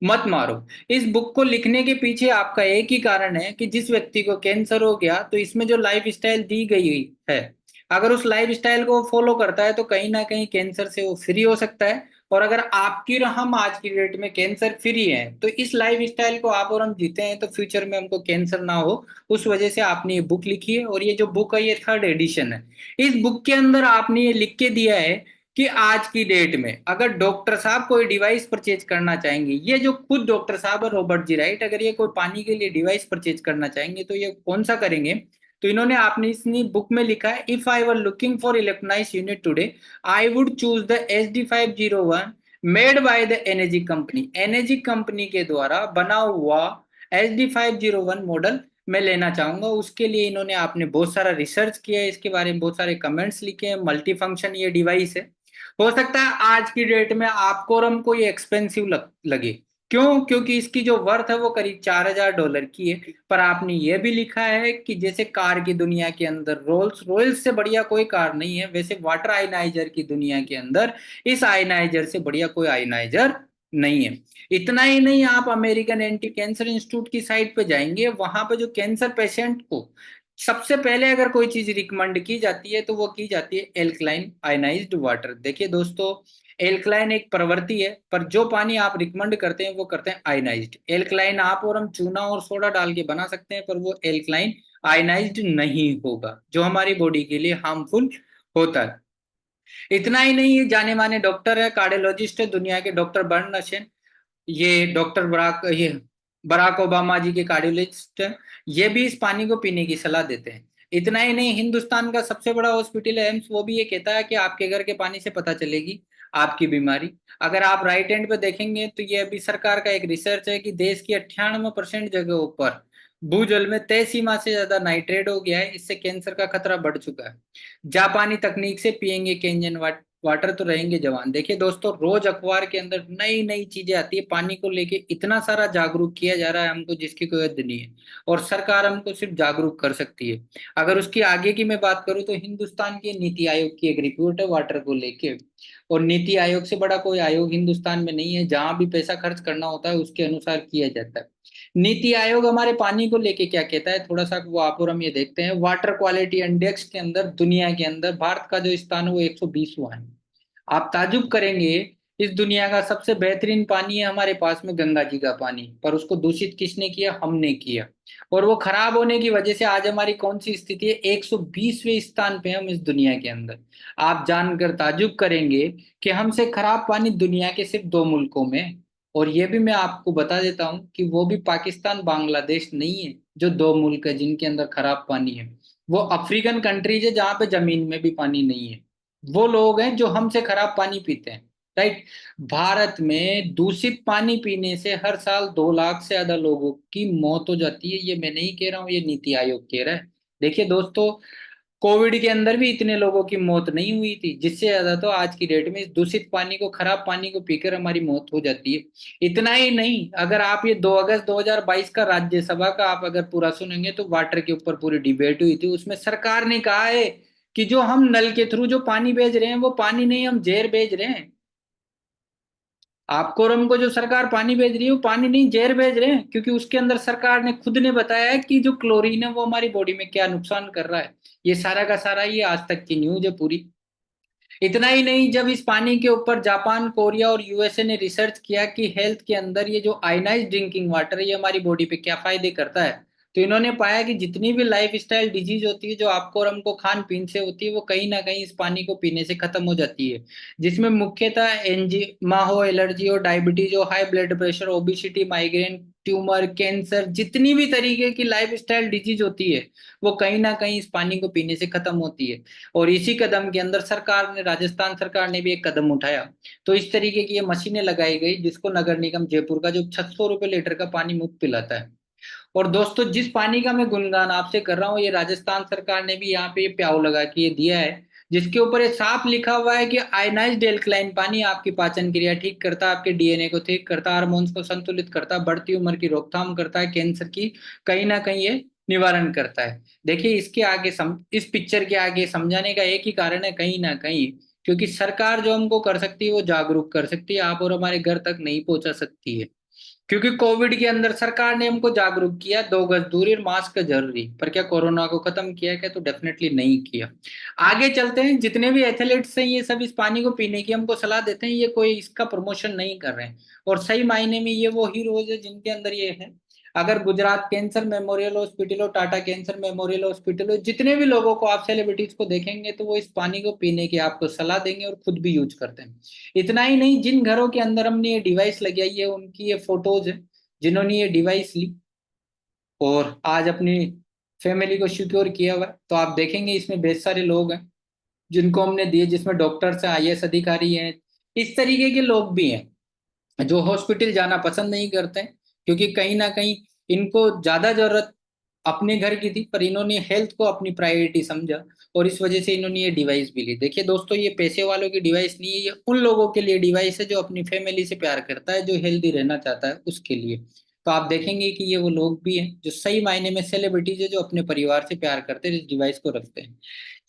मत मारो। इस बुक को लिखने के पीछे आपका एक ही कारण है कि जिस व्यक्ति को कैंसर हो गया, तो इसमें जो लाइफ स्टाइल दी गई है, अगर उस लाइफ स्टाइल को फॉलो करता है तो कहीं ना कहीं कैंसर से वो फ्री हो सकता है। और अगर आपकी और हम आज की डेट में कैंसर फ्री है, तो इस लाइफ स्टाइल को आप और हम जीते हैं, तो फ्यूचर में हमको कैंसर ना हो। उस वजह से आपने ये बुक लिखी है। और ये जो बुक है ये थर्ड एडिशन है। इस बुक के अंदर आपने ये लिख के दिया है कि आज की डेट में अगर डॉक्टर साहब कोई डिवाइस परचेज करना चाहेंगे, ये जो खुद डॉक्टर साहब है रॉबर्ट जी राइट, अगर ये कोई पानी के लिए डिवाइस परचेज करना चाहेंगे तो ये कौन सा करेंगे? तो इन्होंने आपने इसने बुक में लिखा है, if I were looking for electronics unit today, I would choose the HD501 made by the energy company. Energy company के द्वारा बना हुआ HD501 मॉडल मैं लेना चाहूंगा। उसके लिए इन्होंने आपने बहुत सारा रिसर्च किया है, इसके बारे में बहुत सारे कमेंट्स लिखे हैं। मल्टी फंक्शन ये डिवाइस है। हो सकता है आज की डेट में आपको और हमको ये एक्सपेंसिव लगे। क्यों? क्योंकि इसकी जो वर्थ है वो करीब $4000 की है। पर आपने ये भी लिखा है कि जैसे कार की दुनिया के अंदर रोल्स रॉयल्स से बढ़िया कोई कार नहीं है, वैसे वाटर आयनाइजर की दुनिया के अंदर इस आयनाइजर से बढ़िया कोई आयनाइजर नहीं है। इतना ही नहीं, आप अमेरिकन एंटी कैंसर इंस्टीट्यूट की साइट पे जाएंगे, वहां पे जो कैंसर पेशेंट को सबसे पहले अगर कोई चीज रिकमेंड की जाती है तो वो की जाती है एल्कलाइन आयनाइज्ड वाटर। देखिए दोस्तों, एल्कलाइन एक प्रवृत्ति है, पर जो पानी आप रिकमेंड करते हैं वो करते हैं आयनाइज्ड। एल्कलाइन आप और हम चूना और सोडा डाल के बना सकते हैं, पर वो एल्कलाइन आयनाइज्ड नहीं होगा, जो हमारी बॉडी के लिए हार्मफुल होता है। इतना ही नहीं, ये जाने माने डॉक्टर है, कार्डियोलॉजिस्ट है, दुनिया के डॉक्टर बर्न। ये डॉक्टर बराक ओबामा जी के कार्डियोलॉजिस्ट हैं। ये भी इस पानी को पीने की सलाह देते हैं। इतना ही नहीं, हिंदुस्तान का सबसे बड़ा हॉस्पिटल है एम्स, वो भी ये कहता है कि आपके घर के पानी से पता चलेगी आपकी बीमारी। अगर आप राइट हैंड पे देखेंगे तो ये अभी सरकार का एक रिसर्च है कि देश की 98% जगहों पर भूजल में तय सीमा से ज्यादा नाइट्रेट हो गया है। इससे कैंसर का खतरा बढ़ चुका है। जापानी तकनीक से पियेंगे कैंजन वाटर तो रहेंगे जवान। देखिए दोस्तों, रोज अखबार के अंदर नई नई चीजें आती है। पानी को लेके इतना सारा जागरूक किया जा रहा है हमको, जिसकी कोई हद नहीं है। और सरकार हमको सिर्फ जागरूक कर सकती है। अगर उसकी आगे की मैं बात करूं तो हिंदुस्तान की नीति आयोग की एक रिपोर्ट है वाटर को लेके। और नीति आयोग से बड़ा कोई आयोग हिंदुस्तान में नहीं है। जहां भी पैसा खर्च करना होता है उसके अनुसार किया जाता है। नीति आयोग हमारे पानी को लेके क्या कहता है, थोड़ा सा वो आप और हम ये देखते हैं। वाटर क्वालिटी इंडेक्स के अंदर दुनिया के अंदर भारत का जो स्थान है वो 120वां है। आप ताजुब करेंगे इस दुनिया का सबसे बेहतरीन पानी है हमारे पास में गंगा जी का पानी, पर उसको दूषित किसने किया? हमने किया। और वो खराब होने की वजह से आज हमारी कौन सी स्थिति है? 120वें स्थान पे हम इस दुनिया के अंदर। आप जानकर ताज्जुब करेंगे कि हमसे खराब पानी दुनिया के सिर्फ दो मुल्कों में है। और ये भी मैं आपको बता देता हूँ कि वो भी पाकिस्तान बांग्लादेश नहीं है जो दो मुल्क है जिनके अंदर खराब पानी है। वो अफ्रीकन कंट्रीज है जहाँ पे जमीन में भी पानी नहीं है। वो लोग हैं जो हमसे खराब पानी पीते हैं। राइट। भारत में दूषित पानी पीने से हर साल 2 लाख से ज्यादा लोगों की मौत हो जाती है। ये मैं नहीं कह रहा हूँ, ये नीति आयोग कह रहा है। देखिए दोस्तों, कोविड के अंदर भी इतने लोगों की मौत नहीं हुई थी, जिससे ज्यादा तो आज की डेट में इस दूषित पानी को, खराब पानी को पीकर हमारी मौत हो जाती है। इतना ही नहीं, अगर आप ये 2 अगस्त 2022 का राज्यसभा का आप अगर पूरा सुनेंगे तो वाटर के ऊपर पूरी डिबेट हुई थी। उसमें सरकार ने कहा है कि जो हम नल के थ्रू जो पानी भेज रहे हैं वो पानी नहीं, हम जहर भेज रहे हैं। आपको और हमको जो सरकार पानी भेज रही है वो पानी नहीं, जहर भेज रहे हैं, क्योंकि उसके अंदर सरकार ने खुद ने बताया है कि जो क्लोरीन है वो हमारी बॉडी में क्या नुकसान कर रहा है। ये सारा का सारा ये आज तक की न्यूज है पूरी। इतना ही नहीं, जब इस पानी के ऊपर जापान, कोरिया और यूएसए ने रिसर्च किया कि हेल्थ के अंदर ये जो आयनाइज ड्रिंकिंग वाटर है ये हमारी बॉडी पे क्या फायदे करता है, तो इन्होंने पाया कि जितनी भी लाइफ स्टाइल डिजीज होती है जो आपको और हमको खान पीन से होती है वो कहीं ना कहीं इस पानी को पीने से खत्म हो जाती है। जिसमें मुख्यतः एंजिमा हो, एलर्जी हो, डायबिटीज हो, high blood pressure, obesity, migraine, tumour, cancer, जितनी भी तरीके की लाइफ स्टाइल डिजीज होती है वो कहीं ना कहीं इस पानी को पीने से खत्म होती है। और इसी कदम के अंदर सरकार ने, राजस्थान सरकार ने भी एक कदम उठाया। तो इस तरीके की ये मशीनें लगाई गई जिसको नगर निगम जयपुर का, जो 600 रुपये लीटर का पानी मुफ्त पिलाता है। और दोस्तों, जिस पानी का मैं गुणगान आपसे कर रहा हूँ, ये राजस्थान सरकार ने भी यहाँ पे ये प्याऊ लगा के ये दिया है, जिसके ऊपर ये साफ लिखा हुआ है कि आयनाइज्ड एल्कलाइन पानी आपकी पाचन क्रिया ठीक करता है, आपके डीएनए को ठीक करता है, हार्मोन्स को संतुलित करता है, बढ़ती उम्र की रोकथाम करता है, कैंसर की कहीं ना कहीं ये निवारण करता है। देखिए, इसके आगे इस पिक्चर के आगे समझाने का एक ही कारण है, कहीं ना कहीं क्योंकि सरकार जो हमको कर सकती है वो जागरूक कर सकती है, आप और हमारे घर तक नहीं पहुंचा सकती है। क्योंकि कोविड के अंदर सरकार ने हमको जागरूक किया 2 गज दूरी और मास्क जरूरी, पर क्या कोरोना को खत्म किया क्या? तो डेफिनेटली नहीं किया। आगे चलते हैं। जितने भी एथलीट्स हैं ये सब इस पानी को पीने की हमको सलाह देते हैं, ये कोई इसका प्रमोशन नहीं कर रहे हैं। और सही मायने में ये वो हीरोज है जिनके अंदर ये है। अगर गुजरात कैंसर मेमोरियल हॉस्पिटल हो, टाटा कैंसर मेमोरियल हॉस्पिटल हो, जितने भी लोगों को आप सेलिब्रिटीज को देखेंगे तो वो इस पानी को पीने की आपको सलाह देंगे और खुद भी यूज करते हैं। इतना ही नहीं, जिन घरों के अंदर हमने ये डिवाइस लगाई है उनकी ये फोटोज है, जिन्होंने ये डिवाइस ली और आज अपनी फैमिली को सिक्योर किया हुआ है। तो आप देखेंगे इसमें बहुत सारे लोग हैं जिनको हमने दिए, जिसमें डॉक्टर्स हैं, आईएएस अधिकारी हैं, इस तरीके के लोग भी हैं जो हॉस्पिटल जाना पसंद नहीं करते हैं, क्योंकि कहीं ना कहीं इनको ज्यादा जरूरत अपने घर की थी, पर इन्होंने हेल्थ को अपनी प्रायोरिटी समझा और इस वजह से इन्होंने ये डिवाइस भी ली। देखिए दोस्तों, ये पैसे वालों की डिवाइस नहीं है, ये उन लोगों के लिए डिवाइस है जो अपनी फैमिली से प्यार करता है, जो हेल्दी रहना चाहता है उसके लिए। तो आप देखेंगे कि ये वो लोग भी हैं जो सही मायने में सेलिब्रिटीज है, जो अपने परिवार से प्यार करते हैं, इस डिवाइस को रखते हैं।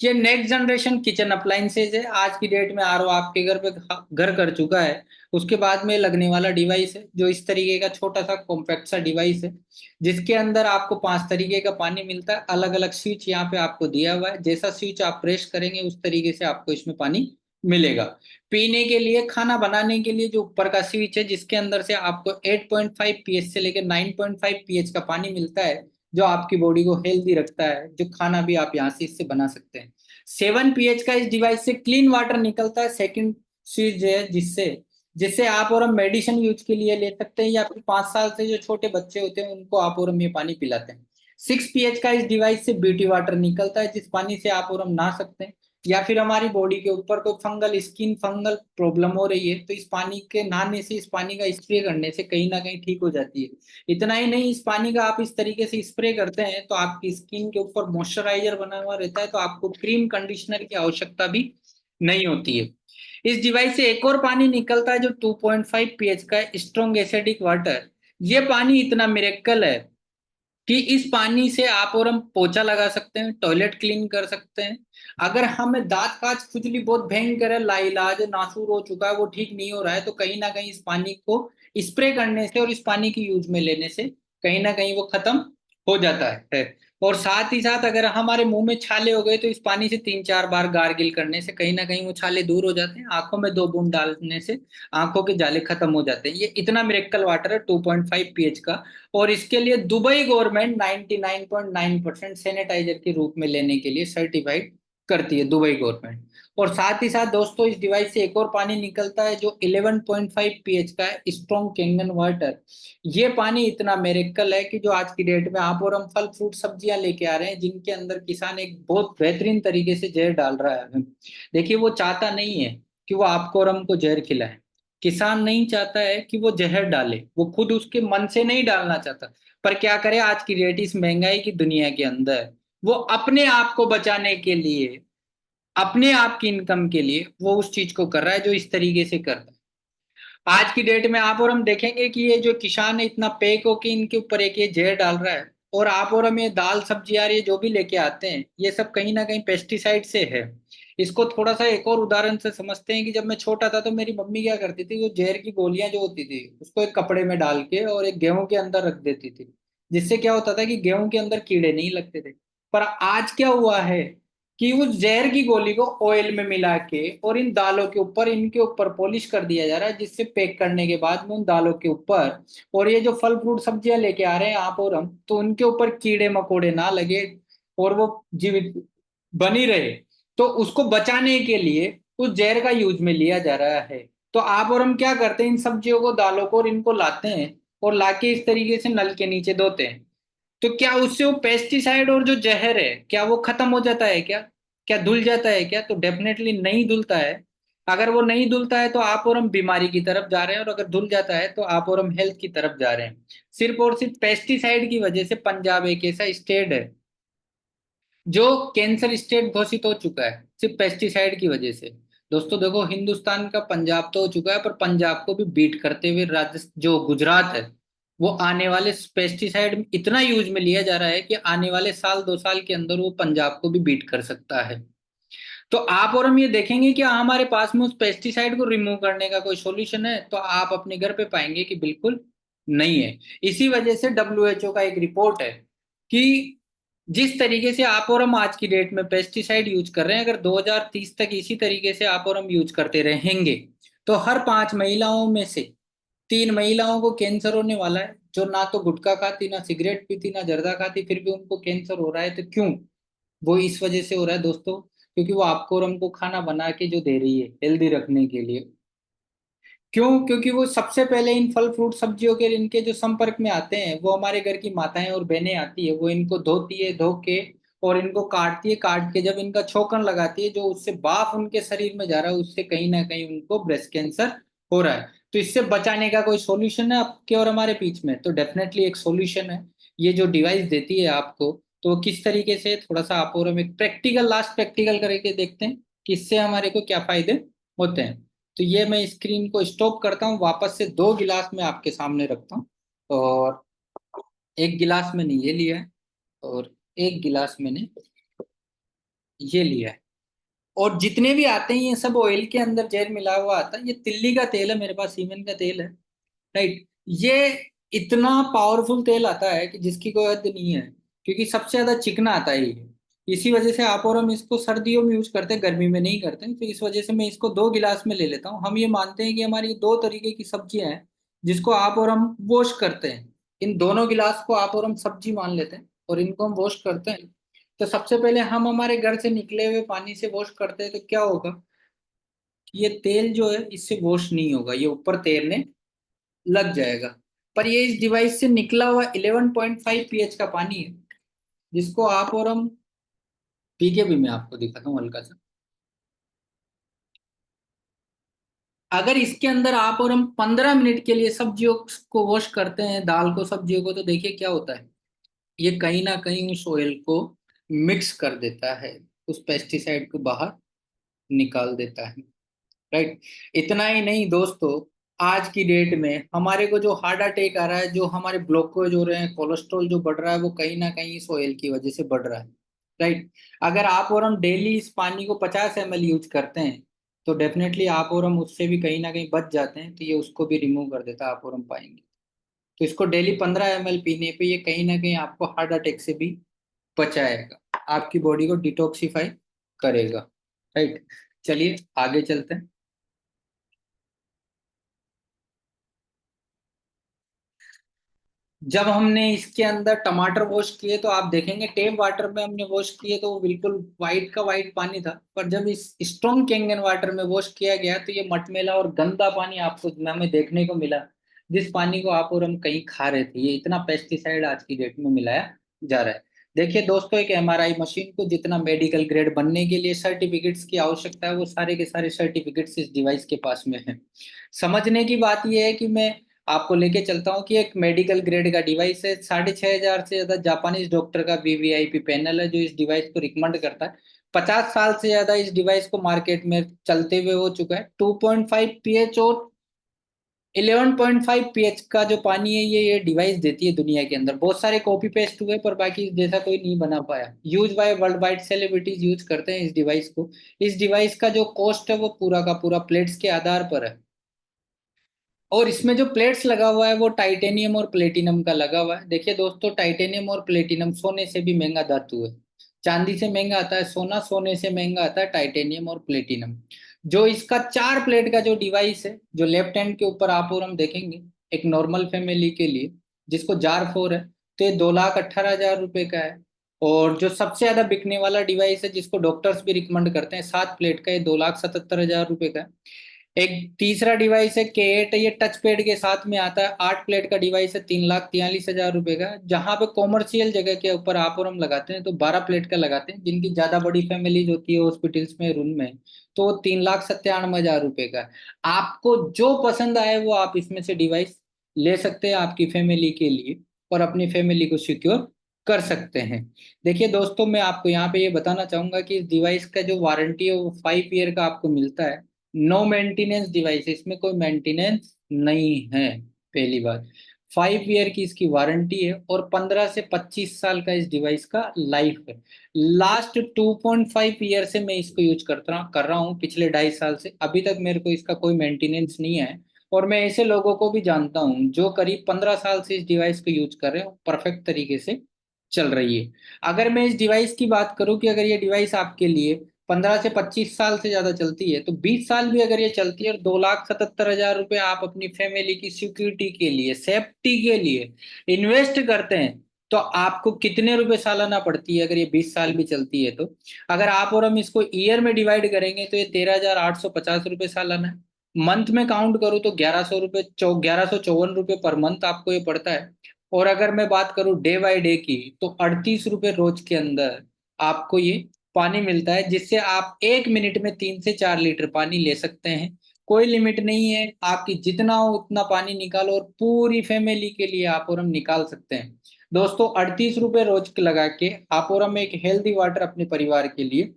ये नेक्स्ट जनरेशन किचन अप्लाइंसेज है। आज की डेट में आरओ आपके घर पे घर कर चुका है। उसके बाद में लगने वाला डिवाइस है जो इस तरीके का छोटा सा कॉम्पैक्ट सा डिवाइस है, जिसके अंदर आपको 5 तरीके का पानी मिलता है। अलग अलग स्विच यहाँ पे आपको दिया हुआ है, जैसा स्विच आप प्रेस करेंगे उस तरीके से आपको इसमें पानी मिलेगा। पीने के लिए, खाना बनाने के लिए जो ऊपर का स्विच है जिसके अंदर से आपको 8.5 पीएच से लेकर 9.5 पीएच का पानी मिलता है, जो आपकी बॉडी को हेल्दी रखता है, जो खाना भी आप यहाँ से इससे बना सकते हैं। 7 पीएच का इस डिवाइस से क्लीन वाटर निकलता है। सेकंड स्विच है जिससे जिससे आप और हम मेडिसिन यूज के लिए ले सकते हैं, या फिर 5 साल से जो छोटे बच्चे होते हैं उनको आप और हम ये पानी पिलाते हैं। 6 पीएच का इस डिवाइस से ब्यूटी वाटर निकलता है, जिस पानी से आप और हम नहा सकते हैं, या फिर हमारी बॉडी के ऊपर कोई फंगल प्रॉब्लम हो रही है तो इस पानी के नहाने से, इस पानी का स्प्रे करने से कहीं ना कहीं ठीक हो जाती है। इतना ही नहीं, इस पानी का आप इस तरीके से स्प्रे करते हैं तो आपकी स्किन के ऊपर मॉइस्चराइजर बना हुआ रहता है, तो आपको क्रीम कंडीशनर की आवश्यकता भी नहीं होती है। इस डिवाइस से एक और पानी निकलता है जो 2.5 पीएच का स्ट्रॉन्ग एसिडिक वाटर। ये पानी इतना मिरेकल है कि इस पानी से आप और हम पोछा लगा सकते हैं, टॉयलेट क्लीन कर सकते हैं। अगर हमें दांत काज खुजली बहुत भयंकर है, लाइलाज नासूर हो चुका है, वो ठीक नहीं हो रहा है, तो कहीं ना कहीं इस पानी को स्प्रे करने से और इस पानी की यूज में लेने से कहीं ना कहीं वो खत्म हो जाता है। और साथ ही साथ अगर हमारे मुंह में छाले हो गए तो इस पानी से 3-4 बार गार्गिल करने से कहीं ना कहीं वो छाले दूर हो जाते हैं। आंखों में 2 बूंद डालने से आंखों के जाले खत्म हो जाते हैं। ये इतना मिरेकल वाटर है 2.5 pH का। और इसके लिए दुबई गवर्नमेंट 99.9% सैनिटाइजर के रूप में लेने के लिए सर्टिफाइड करती है, दुबई गवर्नमेंट। और साथ ही साथ दोस्तों इस डिवाइस से एक और पानी निकलता है जो 11.5 pH का है, स्ट्रॉन्ग कैंगन वाटर। ये पानी इतना मेरेकल है कि जो आज की डेट में आप और हम फल फ्रूट सब्जियां लेके आ रहे हैं जिनके अंदर किसान एक बहुत बेहतरीन तरीके से जहर डाल रहा है। देखिए वो चाहता नहीं है कि वो आपको और हमको जहर खिलाए। किसान नहीं चाहता है कि वो जहर डाले, वो खुद उसके मन से नहीं डालना चाहता। पर क्या करे, आज की डेट इस महंगाई की दुनिया के अंदर वो अपने आप को बचाने के लिए, अपने आप की इनकम के लिए वो उस चीज को कर रहा है जो इस तरीके से कर रहा है। आज की डेट में आप और हम देखेंगे कि ये जो किसान है इतना पैक होके इनके ऊपर एक ये जहर डाल रहा है। और आप और हम ये दाल सब्जी यार ये जो भी लेके आते हैं ये सब कहीं ना कहीं पेस्टिसाइड से है। इसको थोड़ा सा एक और उदाहरण से समझते हैं कि जब मैं छोटा था तो मेरी मम्मी क्या करती थी, वो जहर की गोलियां जो होती थी उसको एक कपड़े में डाल के और एक गेहूं के अंदर रख देती थी, जिससे क्या होता था कि गेहूं के अंदर कीड़े नहीं लगते थे। पर आज क्या हुआ है कि उस जहर की गोली को ऑयल में मिला के और इन दालों के ऊपर, इनके ऊपर पॉलिश कर दिया जा रहा है, जिससे पैक करने के बाद में उन दालों के ऊपर और ये जो फल फ्रूट सब्जियां लेके आ रहे हैं आप और हम, तो उनके ऊपर कीड़े मकोड़े ना लगे और वो जीवित बनी रहे। तो उसको बचाने के लिए उस जहर का यूज में लिया जा रहा है। तो आप और हम क्या करते हैं, इन सब्जियों को दालों को और इनको लाते हैं और लाके इस तरीके से नल के नीचे धोते हैं। तो क्या उससे वो पेस्टिसाइड और जो जहर है क्या वो खत्म हो जाता है क्या? क्या धुल जाता है क्या? तो डेफिनेटली नहीं धुलता है। अगर वो नहीं धुलता है तो आप और हम बीमारी की तरफ जा रहे हैं, और अगर धुल जाता है तो आप और हम हेल्थ की तरफ जा रहे हैं। सिर्फ और सिर्फ पेस्टिसाइड की वजह से पंजाब एक ऐसा स्टेट है जो कैंसर स्टेट घोषित हो चुका है, सिर्फ पेस्टिसाइड की वजह से। दोस्तों देखो, हिंदुस्तान का पंजाब तो हो चुका है, पर पंजाब को भी बीट करते हुए राजस्थान जो गुजरात है वो आने वाले पेस्टिसाइड इतना यूज में लिया जा रहा है कि आने वाले साल 2 साल के अंदर वो पंजाब को भी बीट कर सकता है। तो आप और हम ये देखेंगे कि हमारे पास में उस पेस्टिसाइड को रिमूव करने का कोई सॉल्यूशन है, तो आप अपने घर पे पाएंगे कि बिल्कुल नहीं है। इसी वजह से डब्ल्यूएचओ का एक रिपोर्ट है कि जिस तरीके से आप और हम आज की डेट में पेस्टिसाइड यूज कर रहे हैं, अगर 2030 तक इसी तरीके से आप और हम यूज करते रहेंगे तो हर 5 महिलाओं में से 3 महिलाओं को कैंसर होने वाला है, जो ना तो गुटखा खाती, ना सिगरेट पीती, ना जर्दा खाती, फिर भी उनको कैंसर हो रहा है। तो क्यों? वो इस वजह से हो रहा है दोस्तों, क्योंकि वो आपको और हमको खाना बना के जो दे रही है हेल्दी रखने के लिए। क्यों? क्योंकि वो सबसे पहले इन फल फ्रूट सब्जियों के इनके जो संपर्क में आते हैं वो हमारे घर की माताएं और बहनें आती है, वो इनको धोती है, धो के और इनको काटती है, काट के जब इनका छोकन लगाती है, जो उससे बाफ उनके शरीर में जा रहा है उससे कहीं ना कहीं उनको ब्रेस्ट कैंसर हो रहा है। तो इससे बचाने का कोई सॉल्यूशन है आपके और हमारे बीच में? तो डेफिनेटली एक सॉल्यूशन है, ये जो डिवाइस देती है आपको। तो किस तरीके से, थोड़ा सा आप और हम एक प्रैक्टिकल, लास्ट प्रैक्टिकल करके देखते हैं कि इससे हमारे को क्या फायदे होते हैं। तो ये मैं स्क्रीन को स्टॉप करता हूँ, वापस से 2 गिलास में आपके सामने रखता हूँ। और एक गिलास मैंने ये लिया है और एक गिलास मैंने ये लिया है। और जितने भी आते हैं ये सब ऑयल के अंदर जेल मिला हुआ आता है। ये तिल्ली का तेल है, मेरे पास सीमेन का तेल है, राइट। ये इतना पावरफुल तेल आता है कि जिसकी कोई हद नहीं है, क्योंकि सबसे ज्यादा चिकना आता है ये। इसी वजह से आप और हम इसको सर्दियों में यूज करते हैं, गर्मी में नहीं करते हैं। तो इस वजह से मैं इसको 2 गिलास में ले लेता हूँ। हम ये मानते हैं कि हमारी 2 तरीके की सब्जियां हैं जिसको आप और हम वॉश करते हैं। इन दोनों गिलास को आप और हम सब्जी मान लेते हैं और इनको हम वॉश करते हैं। तो सबसे पहले हम हमारे घर से निकले हुए पानी से वॉश करते हैं, तो क्या होगा, ये तेल जो है इससे वॉश नहीं होगा, ये ऊपर तैरने लग जाएगा। पर ये इस डिवाइस से निकला हुआ 11.5 pH का पानी है, जिसको आप और हम पी के भी मैं आपको दिखाता हूँ हल्का सा। अगर इसके अंदर आप और हम 15 मिनट के लिए सब्जियों को वॉश करते हैं, दाल को, सब्जियों को, तो देखिए क्या होता है, ये कहीं ना कहीं उस ऑयल को मिक्स कर देता है, उस पेस्टिसाइड को बाहर निकाल देता है, राइट। इतना ही नहीं दोस्तों, आज की डेट में हमारे को जो हार्ट अटैक आ रहा है, जो हमारे ग्लूकोज हो रहे हैं, कोलेस्ट्रॉल जो बढ़ रहा है, वो कहीं ना कहीं इस ऑयल की वजह से बढ़ रहा है, राइट। अगर आप और हम डेली इस पानी को 50 ml यूज करते हैं तो डेफिनेटली आप और हम उससे भी कहीं ना कहीं बच जाते हैं। तो ये उसको भी रिमूव कर देता है, आप और हम पाएंगे। तो इसको डेली 15 ml पीने पे ये कहीं ना कहीं आपको हार्ट अटैक से भी बचाएगा, आपकी बॉडी को डिटॉक्सिफाई करेगा। राइट, चलिए आगे चलते हैं। जब हमने इसके अंदर टमाटर वॉश किए तो आप देखेंगे टैप वाटर में हमने वॉश किए तो वो बिल्कुल वाइट का वाइट पानी था, पर जब इस स्ट्रॉन्ग कैंगन वाटर में वॉश किया गया तो ये मटमैला और गंदा पानी आपको हमें देखने को मिला, जिस पानी को आप और हम कहीं खा रहे थे। ये इतना पेस्टिसाइड आज की डेट में मिलाया जा रहा है। देखिए दोस्तों, एक एमआरआई मशीन को जितना मेडिकल ग्रेड बनने के लिए सर्टिफिकेट्स की आवश्यकता है, वो सारे के सारे सर्टिफिकेट्स इस डिवाइस के पास में है। समझने की बात यह है कि मैं आपको लेके चलता हूँ कि एक मेडिकल ग्रेड का डिवाइस है, 6,500 से ज्यादा जापानीज डॉक्टर का वीवीआईपी पैनल है जो इस डिवाइस को रिकमेंड करता है। 50 साल से ज्यादा इस डिवाइस को मार्केट में चलते हुए हो चुका है। 2.5 pH और 11.5 pH का जो पानी है ये डिवाइस देती है दुनिया के अंदर। बहुत सारे कॉपी पेस्ट हुए पर बाकी जैसा कोई नहीं बना पाया। Use by world wide celebrities use करते हैं इस डिवाइस को। इस डिवाइस का जो कॉस्ट है वो पूरा का पूरा प्लेट्स के आधार पर है, और इसमें जो प्लेट्स लगा हुआ है वो टाइटेनियम और प्लेटिनम का लगा हुआ है। देखिए दोस्तों, टाइटेनियम और प्लेटिनम सोने से भी महंगा धातु है। चांदी से महंगा आता है सोना, सोने से महंगा आता है टाइटेनियम और प्लेटिनम। जो इसका 4 प्लेट का जो डिवाइस है, जो लेफ्ट हैंड के ऊपर आप और हम देखेंगे, एक नॉर्मल फैमिली के लिए जिसको जार 4 है तो ये 2,18,000 रुपए का है। और जो सबसे ज्यादा बिकने वाला डिवाइस है जिसको डॉक्टर्स भी रिकमेंड करते हैं, 7 प्लेट का, ये 2,77,000 रुपए का है। एक तीसरा डिवाइस है K8, ये टच पैड के साथ में आता है, 8 प्लेट का डिवाइस है, 3,43,000 रुपए का। जहां पे कॉमर्शियल जगह के ऊपर आप और हम लगाते हैं तो 12 प्लेट का लगाते हैं, जिनकी ज्यादा बड़ी फैमिलीज होती है हॉस्पिटल्स में रूम में, तो वो 3,97,000 रुपए का है। आपको जो पसंद आए वो आप इसमें से डिवाइस ले सकते हैं आपकी फैमिली के लिए, और अपनी फैमिली को सिक्योर कर सकते हैं। देखिए दोस्तों, मैं आपको यहाँ पे ये बताना चाहूंगा कि इस डिवाइस का जो वारंटी है वो 5 ईयर का आपको मिलता है। नो मेंटेनेंस डिवाइस, इसमें कोई मेंटेनेंस नहीं है। पहली बात, 5 ईयर की इसकी वारंटी है, और 15 से 25 साल का इस डिवाइस का लाइफ है। लास्ट 2.5 ईयर से मैं इसको यूज कर रहा हूँ, पिछले 2.5 साल से अभी तक मेरे को इसका कोई मेंटेनेंस नहीं है। और मैं ऐसे लोगों को भी जानता हूँ जो करीब 15 साल से इस डिवाइस को यूज कर रहे हैं, परफेक्ट तरीके से चल रही है। अगर मैं इस डिवाइस की बात करूं कि अगर ये डिवाइस आपके लिए 15 से 25 साल से ज्यादा चलती है, तो 20 साल भी अगर ये चलती है और 2,77,000 रुपये आप अपनी फैमिली की सिक्योरिटी के लिए, सेफ्टी के लिए इन्वेस्ट करते हैं, तो आपको कितने रुपए सालाना पड़ती है अगर ये 20 साल भी चलती है तो? अगर आप और हम इसको ईयर में डिवाइड करेंगे तो ये 13,850 रुपये सालाना है। मंथ में काउंट करूँ तो 1,100 रुपये, 1,154 रुपये पर मंथ आपको ये पड़ता है। और अगर मैं बात करूं डे बाय डे की, तो 38 रुपये रोज के अंदर आपको ये पानी मिलता है, जिससे आप 1 मिनट में 3 से 4 लीटर पानी ले सकते हैं। कोई लिमिट नहीं है, आपकी जितना हो उतना पानी निकालो, और पूरी फैमिली के लिए आप और हम निकाल सकते हैं। दोस्तों, 38 रुपये रोज के लगा के आप और हम एक हेल्दी वाटर अपने परिवार के लिए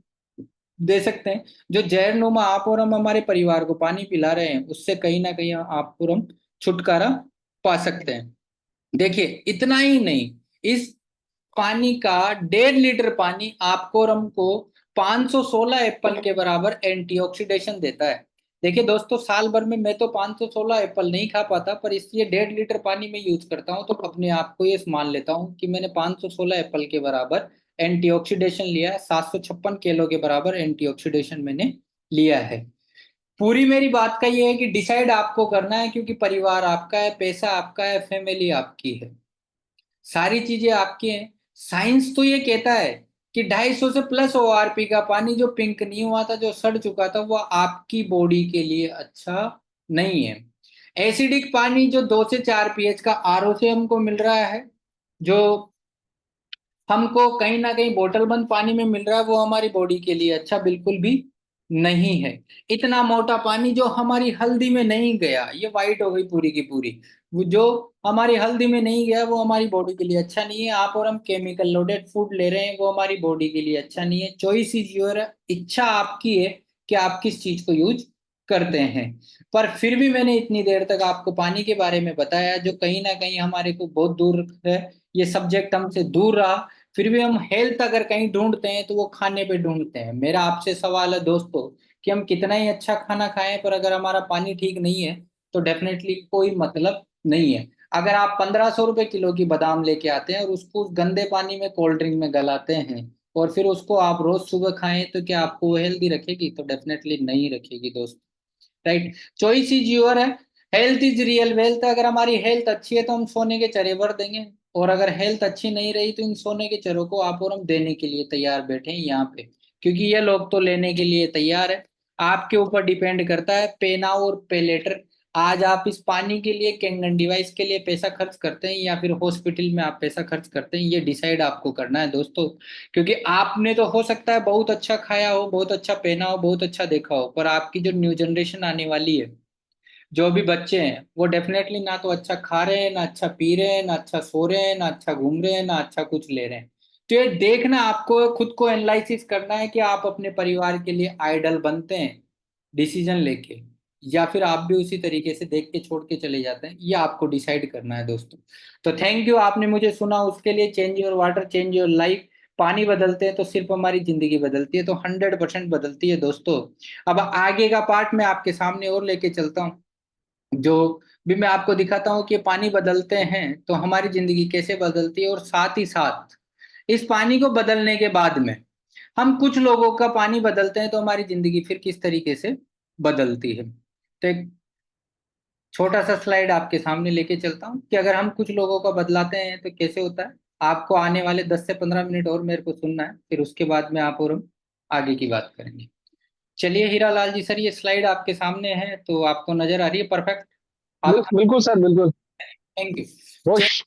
दे सकते हैं। जो जहरनुमा आप और हम हमारे परिवार को पानी पिला रहे हैं, उससे कहीं ना कहीं आप और हम छुटकारा पा सकते हैं। देखिए, इतना ही नहीं, इस पानी का 1.5 लीटर पानी आपको और हमको 516 एप्पल के बराबर एंटीऑक्सीडेशन देता है। देखिए दोस्तों, साल भर में मैं तो 516 एप्पल नहीं खा पाता, पर इसलिए 1.5 लीटर पानी में यूज करता हूँ, तो अपने आप को ये मान लेता हूँ कि मैंने 516 एप्पल के बराबर एंटीऑक्सीडेशन लिया है, 756 कैलो के बराबर एंटीऑक्सीडेशन मैंने लिया है। पूरी मेरी बात का ये है कि डिसाइड आपको करना है, क्योंकि परिवार आपका है, पैसा आपका है, फैमिली आपकी है, सारी चीजें आपकी हैं। साइंस तो ये कहता है कि 250 से प्लस ओआरपी का पानी जो पिंक नहीं हुआ था, जो सड़ चुका था, वो आपकी बॉडी के लिए अच्छा नहीं है। एसिडिक पानी जो 2 से 4 pH का आरओ से हमको मिल रहा है, जो हमको कहीं ना कहीं बोतल बंद पानी में मिल रहा है, वो हमारी बॉडी के लिए अच्छा बिल्कुल भी नहीं है। इतना मोटा पानी जो हमारी हल्दी में नहीं गया, ये वाइट हो गई पूरी की पूरी, वो जो हमारी हल्दी में नहीं गया वो हमारी बॉडी के लिए अच्छा नहीं है। आप और हम केमिकल लोडेड फूड ले रहे हैं, वो हमारी बॉडी के लिए अच्छा नहीं है। चॉइस इज योर, इच्छा आपकी है कि आप किस चीज को यूज करते हैं। पर फिर भी मैंने इतनी देर तक आपको पानी के बारे में बताया, जो कहीं ना कहीं हमारे को बहुत दूर है, ये सब्जेक्ट हमसे दूर रहा। फिर भी हम हेल्थ अगर कहीं ढूंढते हैं तो वो खाने पे ढूंढते हैं। मेरा आपसे सवाल है दोस्तों, कि हम कितना ही अच्छा खाना खाएं, पर अगर हमारा पानी ठीक नहीं है तो डेफिनेटली कोई मतलब नहीं है। अगर आप 1500 रुपये किलो की बादाम लेके आते हैं और उसको उस गंदे पानी में कोल्ड ड्रिंक में गलाते हैं और फिर उसको आप रोज सुबह खाएं, तो क्या आपको वो हेल्दी रखेगी? तो डेफिनेटली नहीं रखेगी दोस्त। राइट। चॉइस इज योर है। Health is real wealth. अगर हमारी हेल्थ अच्छी है तो हम सोने के चरे भर देंगे, और अगर हेल्थ अच्छी नहीं रही तो इन सोने के चरों को आप और हम देने के लिए तैयार बैठे हैं यहाँ पे, क्योंकि ये लोग तो लेने के लिए तैयार है। आपके ऊपर डिपेंड करता है, पे नाउ और पे लेटर। आज आप इस पानी के लिए, कैंगन डिवाइस के लिए पैसा खर्च करते हैं या फिर हॉस्पिटल में आप पैसा खर्च करते हैं, ये डिसाइड आपको करना है दोस्तों। क्योंकि आपने तो हो सकता है बहुत अच्छा खाया हो, बहुत अच्छा पहना हो, बहुत अच्छा देखा हो, पर आपकी जो न्यू जनरेशन आने वाली है, जो भी बच्चे हैं, वो डेफिनेटली ना तो अच्छा खा रहे हैं, ना अच्छा पी रहे हैं, ना अच्छा सो रहे हैं, ना अच्छा घूम रहे हैं, ना अच्छा कुछ ले रहे हैं। तो ये देखना, आपको खुद को एनालिसिस करना है कि आप अपने परिवार के लिए आइडल बनते हैं डिसीजन लेके, या फिर आप भी उसी तरीके से देख के छोड़ के चले जाते हैं, ये आपको डिसाइड करना है दोस्तों। तो थैंक यू, आपने मुझे सुना, उसके लिए। Change your water, change your life. पानी बदलते हैं तो सिर्फ हमारी जिंदगी बदलती है, तो 100% बदलती है दोस्तों। अब आगे का पार्ट मैं आपके सामने और लेके चलता हूँ, जो भी मैं आपको दिखाता हूँ कि पानी बदलते हैं तो हमारी जिंदगी कैसे बदलती है, और साथ ही साथ इस पानी को बदलने के बाद में हम कुछ लोगों का पानी बदलते हैं तो हमारी जिंदगी फिर किस तरीके से बदलती है। तो एक छोटा सा स्लाइड आपके सामने लेके चलता हूँ कि अगर हम कुछ लोगों का बदलाते हैं तो कैसे होता है। आपको आने वाले 10 से 15 मिनट और मेरे को सुनना है, फिर उसके बाद में आप और हम आगे की बात करेंगे। चलिए हीरा लाल जी, सर ये स्लाइड आपके सामने है, तो आपको नजर आ रही है? परफेक्ट। आप।
बिल्कुल सर, बिल्कुल।
Thank you.
होश।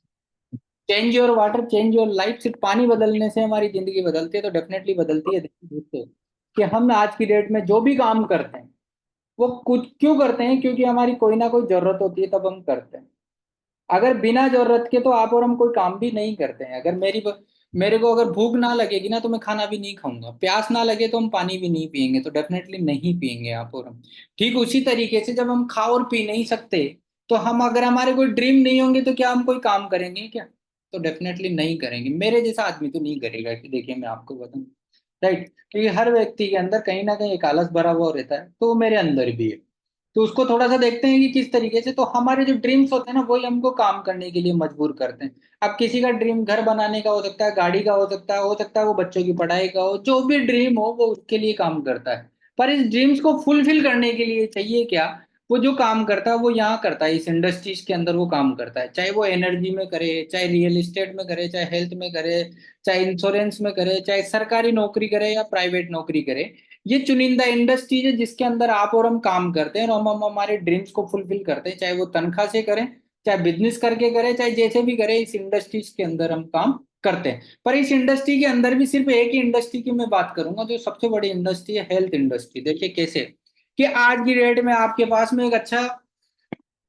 Change your water, change your life. सिर्फ पानी बदलने से हमारी जिंदगी बदलती है? तो डेफिनेटली बदलती है। देखिए दोस्तों, कि हम आज की डेट में जो भी काम करते हैं, वो कुछ क्यों करते हैं? क्योंकि हमारी कोई ना कोई जरूरत होती है, तब हम करते हैं। अगर बिना जरूरत के तो आप और हम कोई काम भी नहीं करते हैं। अगर मेरे को अगर भूख ना लगेगी ना, तो मैं खाना भी नहीं खाऊंगा। प्यास ना लगे तो हम पानी भी नहीं पियेंगे, तो डेफिनेटली नहीं पियेंगे आप और हम। ठीक उसी तरीके से जब हम खा और पी नहीं सकते, तो हम, अगर हमारे कोई ड्रीम नहीं होंगे, तो क्या हम कोई काम करेंगे क्या? तो डेफिनेटली नहीं करेंगे। मेरे जैसा आदमी तो नहीं करेगा, कि देखिए मैं आपको बताऊं। राइट। क्योंकि हर व्यक्ति के अंदर कहीं ना कहीं एक आलस भरा हुआ रहता है, तो वो मेरे अंदर भी है। तो उसको थोड़ा सा देखते हैं कि किस तरीके से, तो हमारे जो ड्रीम्स होते हैं ना, वही हमको काम करने के लिए मजबूर करते हैं। अब किसी का ड्रीम घर बनाने का हो सकता है, गाड़ी का हो सकता है वो बच्चों की पढ़ाई का हो, जो भी ड्रीम हो वो उसके लिए काम करता है। पर इस ड्रीम्स को फुलफिल करने के लिए चाहिए क्या? वो जो काम करता है वो यहाँ करता है, इस इंडस्ट्रीज के अंदर वो काम करता है। चाहे वो एनर्जी में करे, चाहे रियल एस्टेट में करे, चाहे हेल्थ में करे, चाहे इंश्योरेंस में करे, चाहे सरकारी नौकरी करे या प्राइवेट नौकरी करे। ये चुनिंदा इंडस्ट्रीज है जिसके अंदर आप और हम काम करते हैं, और हम हमारे ड्रीम्स को फुलफिल करते हैं, चाहे वो तनख्वाह से करें, चाहे बिजनेस करके करें, चाहे जैसे भी करें, इस इंडस्ट्रीज के अंदर हम काम करते हैं। पर इस इंडस्ट्री के अंदर भी सिर्फ एक ही इंडस्ट्री की मैं बात करूंगा, जो सबसे बड़ी इंडस्ट्री है, हेल्थ इंडस्ट्री। देखिए कैसे, कि आज की डेट में आपके पास में एक अच्छा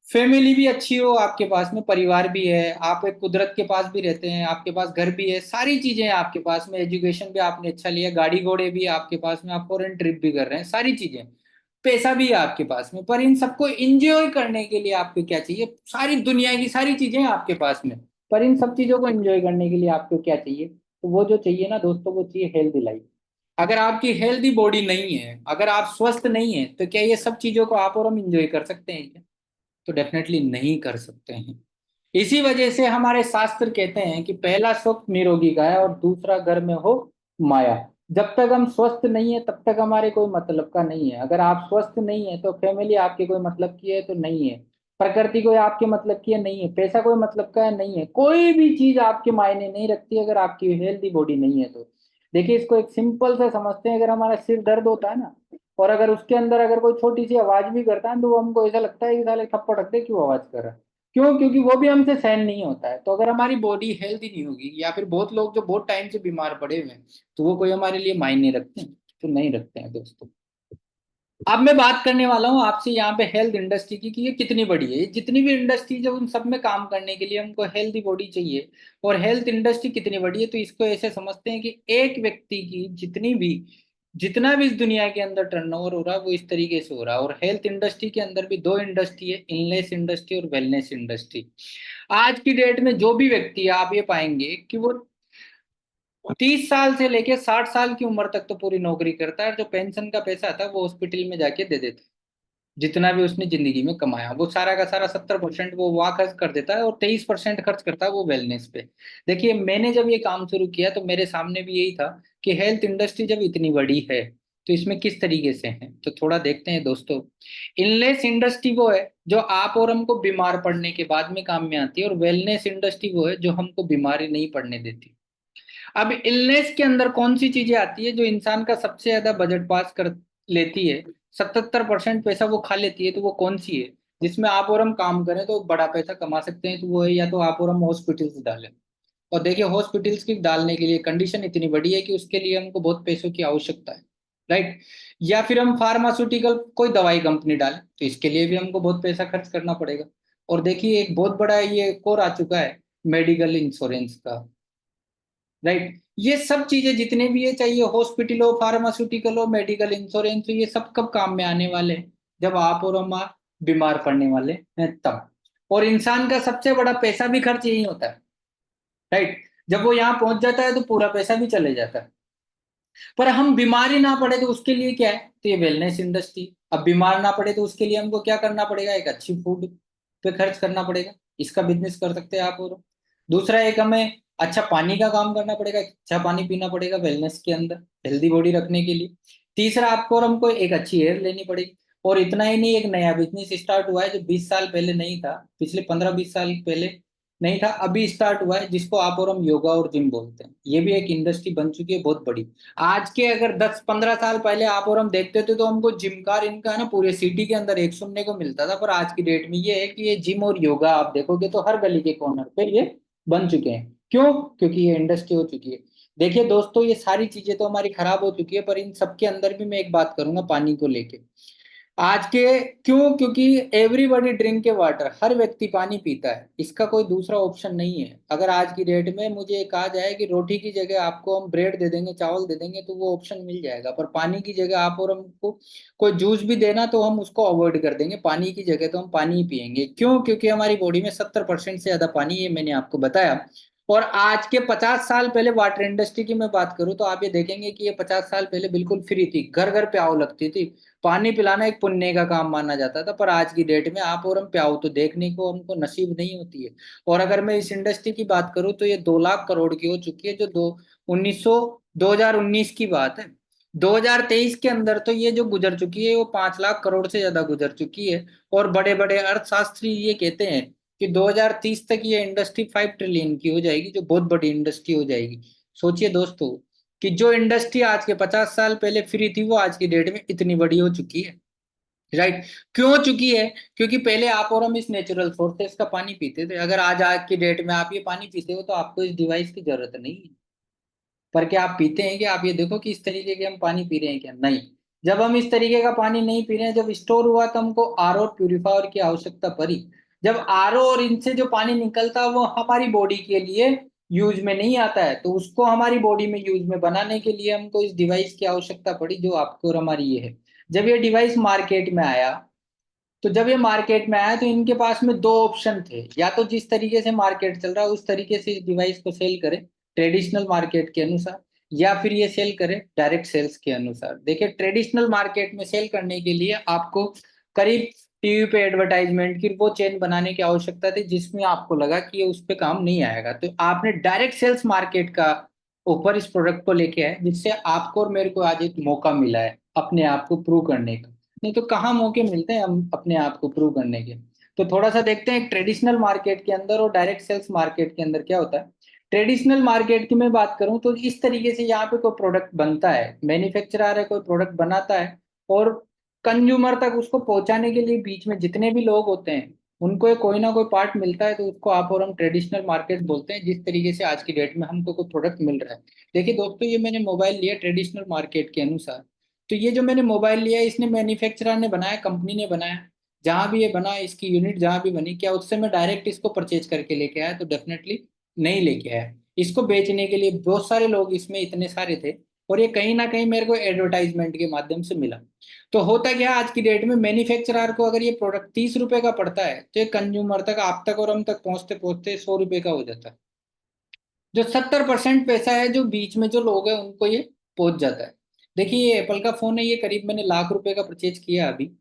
फैमिली भी अच्छी हो, आपके पास में परिवार भी है, आप एक कुदरत के पास भी रहते हैं, आपके पास घर भी है, सारी चीजें हैं आपके पास में, एजुकेशन भी आपने अच्छा लिया, गाड़ी घोड़े भी है आपके पास में, आप फॉरेन ट्रिप भी कर रहे हैं, सारी चीजें, पैसा भी है आपके पास में। पर इन सबको एंजॉय करने के लिए आपको क्या चाहिए? सारी दुनिया की सारी चीजें हैं आपके पास में, पर इन सब चीजों को एंजॉय करने के लिए आपको क्या चाहिए? तो वो जो चाहिए ना दोस्तों, वो चाहिए हेल्दी लाइफ। अगर आपकी हेल्दी बॉडी नहीं है, अगर आप स्वस्थ नहीं है, तो क्या ये सब चीजों को आप और हम एंजॉय कर सकते हैं क्या? तो डेफिनेटली नहीं कर सकते हैं। इसी वजह से हमारे शास्त्र कहते हैं कि पहला सुख निरोगी का है और दूसरा घर में हो माया। जब तक हम स्वस्थ नहीं है तब तक हमारे कोई मतलब का नहीं है। अगर आप स्वस्थ नहीं है तो फैमिली आपके कोई मतलब की है तो नहीं है, प्रकृति कोई आपके मतलब की है नहीं है, पैसा कोई मतलब का है नहीं है, कोई भी चीज आपके मायने नहीं रखती अगर आपकी हेल्दी बॉडी नहीं है तो। देखिए इसको एक सिंपल से समझते हैं, अगर हमारा सिर दर्द होता है ना, और अगर उसके अंदर अगर कोई छोटी सी आवाज भी करता है तो वो हमको ऐसा लगता है कि साले थप्पड़ रख दे, क्यों आवाज कर रहा है? क्यों? क्योंकि वो भी हमसे सहन नहीं होता है। तो अगर हमारी बॉडी हेल्दी नहीं होगी, या फिर बहुत लोग जो बहुत टाइम से बीमार पड़े हुए हैं, तो वो कोई हमारे लिए मायने रखते हैं? तो नहीं रखते हैं दोस्तों। अब मैं बात करने वाला हूँ आपसे यहाँ पे हेल्थ इंडस्ट्री की, कि ये कितनी बड़ी है। ये जितनी भी इंडस्ट्री है उन सब में काम करने के लिए हमको हेल्दी बॉडी चाहिए। और हेल्थ इंडस्ट्री कितनी बड़ी है, तो इसको ऐसे समझते हैं कि एक व्यक्ति की जितना भी इस दुनिया के अंदर टर्नओवर हो रहा है वो इस तरीके से हो रहा है। और हेल्थ इंडस्ट्री के अंदर भी दो इंडस्ट्री है, इलनेस इंडस्ट्री और वेलनेस इंडस्ट्री। आज की डेट में जो भी व्यक्ति है, आप ये पाएंगे कि वो 30 साल से लेके 60 साल की उम्र तक तो पूरी नौकरी करता है, जो पेंशन का पैसा आता है वो हॉस्पिटल में जाके दे देता है। जितना भी उसने जिंदगी में कमाया वो सारा का सारा 70% वो वहाँ खर्च कर देता है और 23% खर्च करता है वो वेलनेस पे। देखिए मैंने जब ये काम शुरू किया तो मेरे सामने भी यही था कि हेल्थ इंडस्ट्री जब इतनी बड़ी है तो इसमें किस तरीके से है, तो थोड़ा देखते हैं दोस्तों। इलनेस इंडस्ट्री वो है जो आप और हमको बीमार पड़ने के बाद में काम में आती है, और वेलनेस इंडस्ट्री वो है जो हमको बीमारी नहीं पड़ने देती। अब इलनेस के अंदर कौन सी चीजें आती है जो इंसान का सबसे ज्यादा बजट पास कर लेती है, 77% पैसा वो खा लेती है, तो वो कौन सी है जिसमें आप और हम काम करें तो बड़ा पैसा कमा सकते हैं, तो वो है या तो आप और हम हॉस्पिटल्स डालें। और देखिए हॉस्पिटल्स की डालने के लिए कंडीशन इतनी बड़ी है कि उसके लिए हमको बहुत पैसों की आवश्यकता है, राइट। या फिर हम फार्मास्यूटिकल कोई दवाई कंपनी डालें तो इसके लिए भी हमको बहुत पैसा खर्च करना पड़ेगा। और देखिए एक बहुत बड़ा ये कोर आ चुका है मेडिकल इंश्योरेंस का, राइट। ये सब चीजें जितने भी है, चाहिए हॉस्पिटल हो, फार्मास्यूटिकल हो, मेडिकल इंश्योरेंस हो, ये सब कब काम में आने वाले हैं, जब आप और हम बीमार पड़ने वाले हैं तब। और इंसान का सबसे बड़ा पैसा भी खर्च यही होता है, राइट। जब वो यहाँ पहुंच जाता है तो पूरा पैसा भी चले जाता है। पर हम बीमारी ना पड़े तो उसके लिए क्या है, तो ये वेलनेस इंडस्ट्री। अब बीमार ना पड़े तो उसके लिए हमको क्या करना पड़ेगा, एक अच्छी फूड पे खर्च करना पड़ेगा, इसका बिजनेस कर सकते हैं आप। और दूसरा एक हमें अच्छा पानी का काम करना पड़ेगा, अच्छा पानी पीना पड़ेगा वेलनेस के अंदर हेल्दी बॉडी रखने के लिए। तीसरा आपको और हमको एक अच्छी एयर लेनी पड़ेगी। और इतना ही नहीं, एक नया बिजनेस स्टार्ट हुआ है जो 20 साल पहले नहीं था, पिछले 15-20 साल पहले नहीं था, अभी स्टार्ट हुआ है, जिसको आप और हम योगा और जिम बोलते हैं। ये भी एक इंडस्ट्री बन चुकी है बहुत बड़ी। आज के अगर 10-15 साल पहले आप और हम देखते थे तो हमको जिम कार इनका ना पूरे सिटी के अंदर एक सुनने को मिलता था, पर आज की डेट में ये है कि ये जिम और योगा आप देखोगे तो हर गली के कॉर्नर पे ये बन चुके हैं। क्यों? क्योंकि ये इंडस्ट्री हो चुकी है। देखिए दोस्तों ये सारी चीजें तो हमारी खराब हो चुकी है, पर इन सबके अंदर भी मैं एक बात करूंगा पानी को लेके। आज के क्यों? क्योंकि एवरीबॉडी ड्रिंक के वाटर, हर व्यक्ति पानी पीता है, इसका कोई दूसरा ऑप्शन नहीं है। अगर आज की डेट में मुझे कहा जाए कि रोटी की जगह आपको हम ब्रेड दे देंगे, चावल दे देंगे, तो वो ऑप्शन मिल जाएगा, पर पानी की जगह आप और हमको कोई जूस भी देना तो हम उसको अवॉइड कर देंगे, पानी की जगह तो हम पानी ही पियेंगे। क्यों? क्योंकि हमारी बॉडी में 70% से ज्यादा पानी है, मैंने आपको बताया। और आज के 50 साल पहले वाटर इंडस्ट्री की मैं बात करूं तो आप ये देखेंगे कि ये 50 साल पहले बिल्कुल फ्री थी, घर घर प्याऊ लगती थी, पानी पिलाना एक पुण्य का काम माना जाता था। पर आज की डेट में आप और हम प्याऊ तो देखने को हमको नसीब नहीं होती है। और अगर मैं इस इंडस्ट्री की बात करूं तो ये 2 लाख करोड़ की हो चुकी है, जो दो 2019 की बात है। 2023 के अंदर तो ये जो गुजर चुकी है वो 5 लाख करोड़ से ज्यादा गुजर चुकी है। और बड़े बड़े अर्थशास्त्री ये कहते हैं कि 2030 तक ये इंडस्ट्री 5 ट्रिलियन की हो जाएगी, जो बहुत बड़ी इंडस्ट्री हो जाएगी। सोचिए दोस्तों कि जो इंडस्ट्री आज के 50 साल पहले फ्री थी वो आज की डेट में इतनी बड़ी हो चुकी है, राइट। क्यों हो चुकी है? क्योंकि पहले आप और हम इस नेचुरल सोर्सेस का पानी पीते थे। अगर आज की डेट में आप ये पानी पीते हो तो आपको इस डिवाइस की जरूरत नहीं है। पर क्या आप पीते हैं? कि आप ये देखो कि इस तरीके के हम पानी पी रहे हैं क्या? नहीं। जब हम इस तरीके का पानी नहीं पी रहे हैं, जब स्टोर हुआ तो हमको आरओ प्यूरिफायर की आवश्यकता पड़ी। जब आरओ और इनसे जो पानी निकलता है वो हमारी बॉडी के लिए यूज में नहीं आता है, तो उसको हमारी बॉडी में यूज में बनाने के लिए हमको इस डिवाइस की आवश्यकता पड़ी, जो आपको और हमारी ये है। जब ये डिवाइस मार्केट में आया, तो जब ये मार्केट में आया तो इनके पास में दो ऑप्शन थे, या तो जिस तरीके से मार्केट चल रहा है उस तरीके से इस डिवाइस को सेल करें ट्रेडिशनल मार्केट के अनुसार, या फिर ये सेल करें डायरेक्ट सेल्स के अनुसार। देखिए ट्रेडिशनल मार्केट में सेल करने के लिए आपको करीब टीवी पे एडवर्टाइजमेंट की वो चेन बनाने की आवश्यकता थी, जिसमें आपको लगा कि ये उस पे काम नहीं आएगा, तो आपने डायरेक्ट सेल्स मार्केट का ऊपर इस प्रोडक्ट को लेके आए, जिससे आपको और मेरे को आज एक मौका मिला है अपने आप को प्रूव करने का। नहीं तो कहाँ मौके मिलते हैं हम अपने आप को प्रूव करने के। तो थोड़ा सा देखते हैं ट्रेडिशनल मार्केट के अंदर और डायरेक्ट सेल्स मार्केट के अंदर क्या होता है। ट्रेडिशनल मार्केट की मैं बात करूं तो इस तरीके से यहाँ पे कोई प्रोडक्ट बनता है, मैन्युफैक्चरर है, कोई प्रोडक्ट बनाता है, और कंज्यूमर तक उसको पहुंचाने के लिए बीच में जितने भी लोग होते हैं उनको एक कोई ना कोई पार्ट मिलता है, तो उसको आप और हम ट्रेडिशनल मार्केट बोलते हैं। जिस तरीके से आज की डेट में हमको कोई प्रोडक्ट मिल रहा है, देखिए दोस्तों ये मैंने मोबाइल लिया ट्रेडिशनल मार्केट के अनुसार, तो ये जो मैंने मोबाइल लिया है इसने मैन्युफैक्चरर ने बनाया, कंपनी ने बनाया, जहां भी ये बना इसकी यूनिट जहां भी बनी, क्या उससे मैं डायरेक्ट इसको परचेज करके लेके आया? तो डेफिनेटली नहीं लेके आया। इसको बेचने के लिए बहुत सारे लोग इसमें इतने सारे थे, और ये कहीं ना कहीं मेरे को एडवर्टाइजमेंट के माध्यम से मिला। तो होता क्या आज की डेट में, मैन्युफैक्चरर को अगर ये प्रोडक्ट 30 रुपए का पड़ता है तो ये कंज्यूमर तक, आप तक और हम तक पहुंचते पहुंचते 100 रुपए का हो जाता है। जो 70% पैसा है जो बीच में जो लोग हैं उनको ये पहुंच जाता है। देखिए ये एप्पल का फोन है, ये करीब मैंने लाख रुपए का परचेज किया अभी।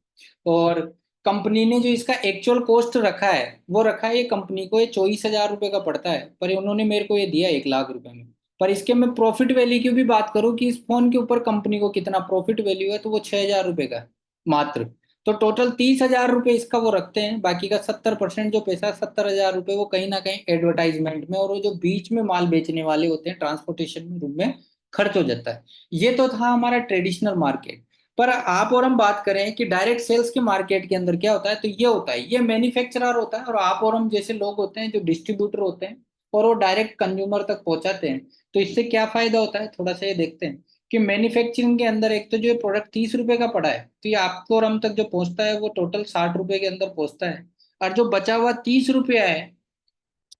और कंपनी ने जो इसका एक्चुअल कॉस्ट रखा है वो रखा है, ये कंपनी को ये 24,000 रुपये का पड़ता है, पर उन्होंने मेरे को ये दिया 1 लाख रुपए में। पर इसके मैं प्रॉफिट वैल्यू की भी बात करूं कि इस फोन के ऊपर कंपनी को कितना प्रॉफिट वैल्यू है, तो वो 6,000 रुपये का मात्र। तो टोटल 30,000 रुपये इसका वो रखते हैं, बाकी का 70% जो पैसा 70,000 रुपये वो कहीं ना कहीं एडवर्टाइजमेंट में और वो जो बीच में माल बेचने वाले होते हैं ट्रांसपोर्टेशन में रूम में खर्च हो जाता है। ये तो था हमारा ट्रेडिशनल मार्केट। पर आप और हम बात करें कि डायरेक्ट सेल्स के मार्केट के अंदर क्या होता है, तो ये होता है, ये मैन्युफैक्चरर होता है और आप और हम जैसे लोग होते हैं जो डिस्ट्रीब्यूटर होते हैं और वो डायरेक्ट कंज्यूमर तक पहुंचाते हैं। तो इससे क्या फायदा होता है, थोड़ा सा ये देखते हैं कि मैन्युफैक्चरिंग के अंदर एक तो जो प्रोडक्ट 30 रुपए का पड़ा है, तो ये आपको और हम तक जो पहुंचता है वो टोटल 60 रुपए के अंदर पहुंचता है। और जो बचा हुआ 30 रुपया है,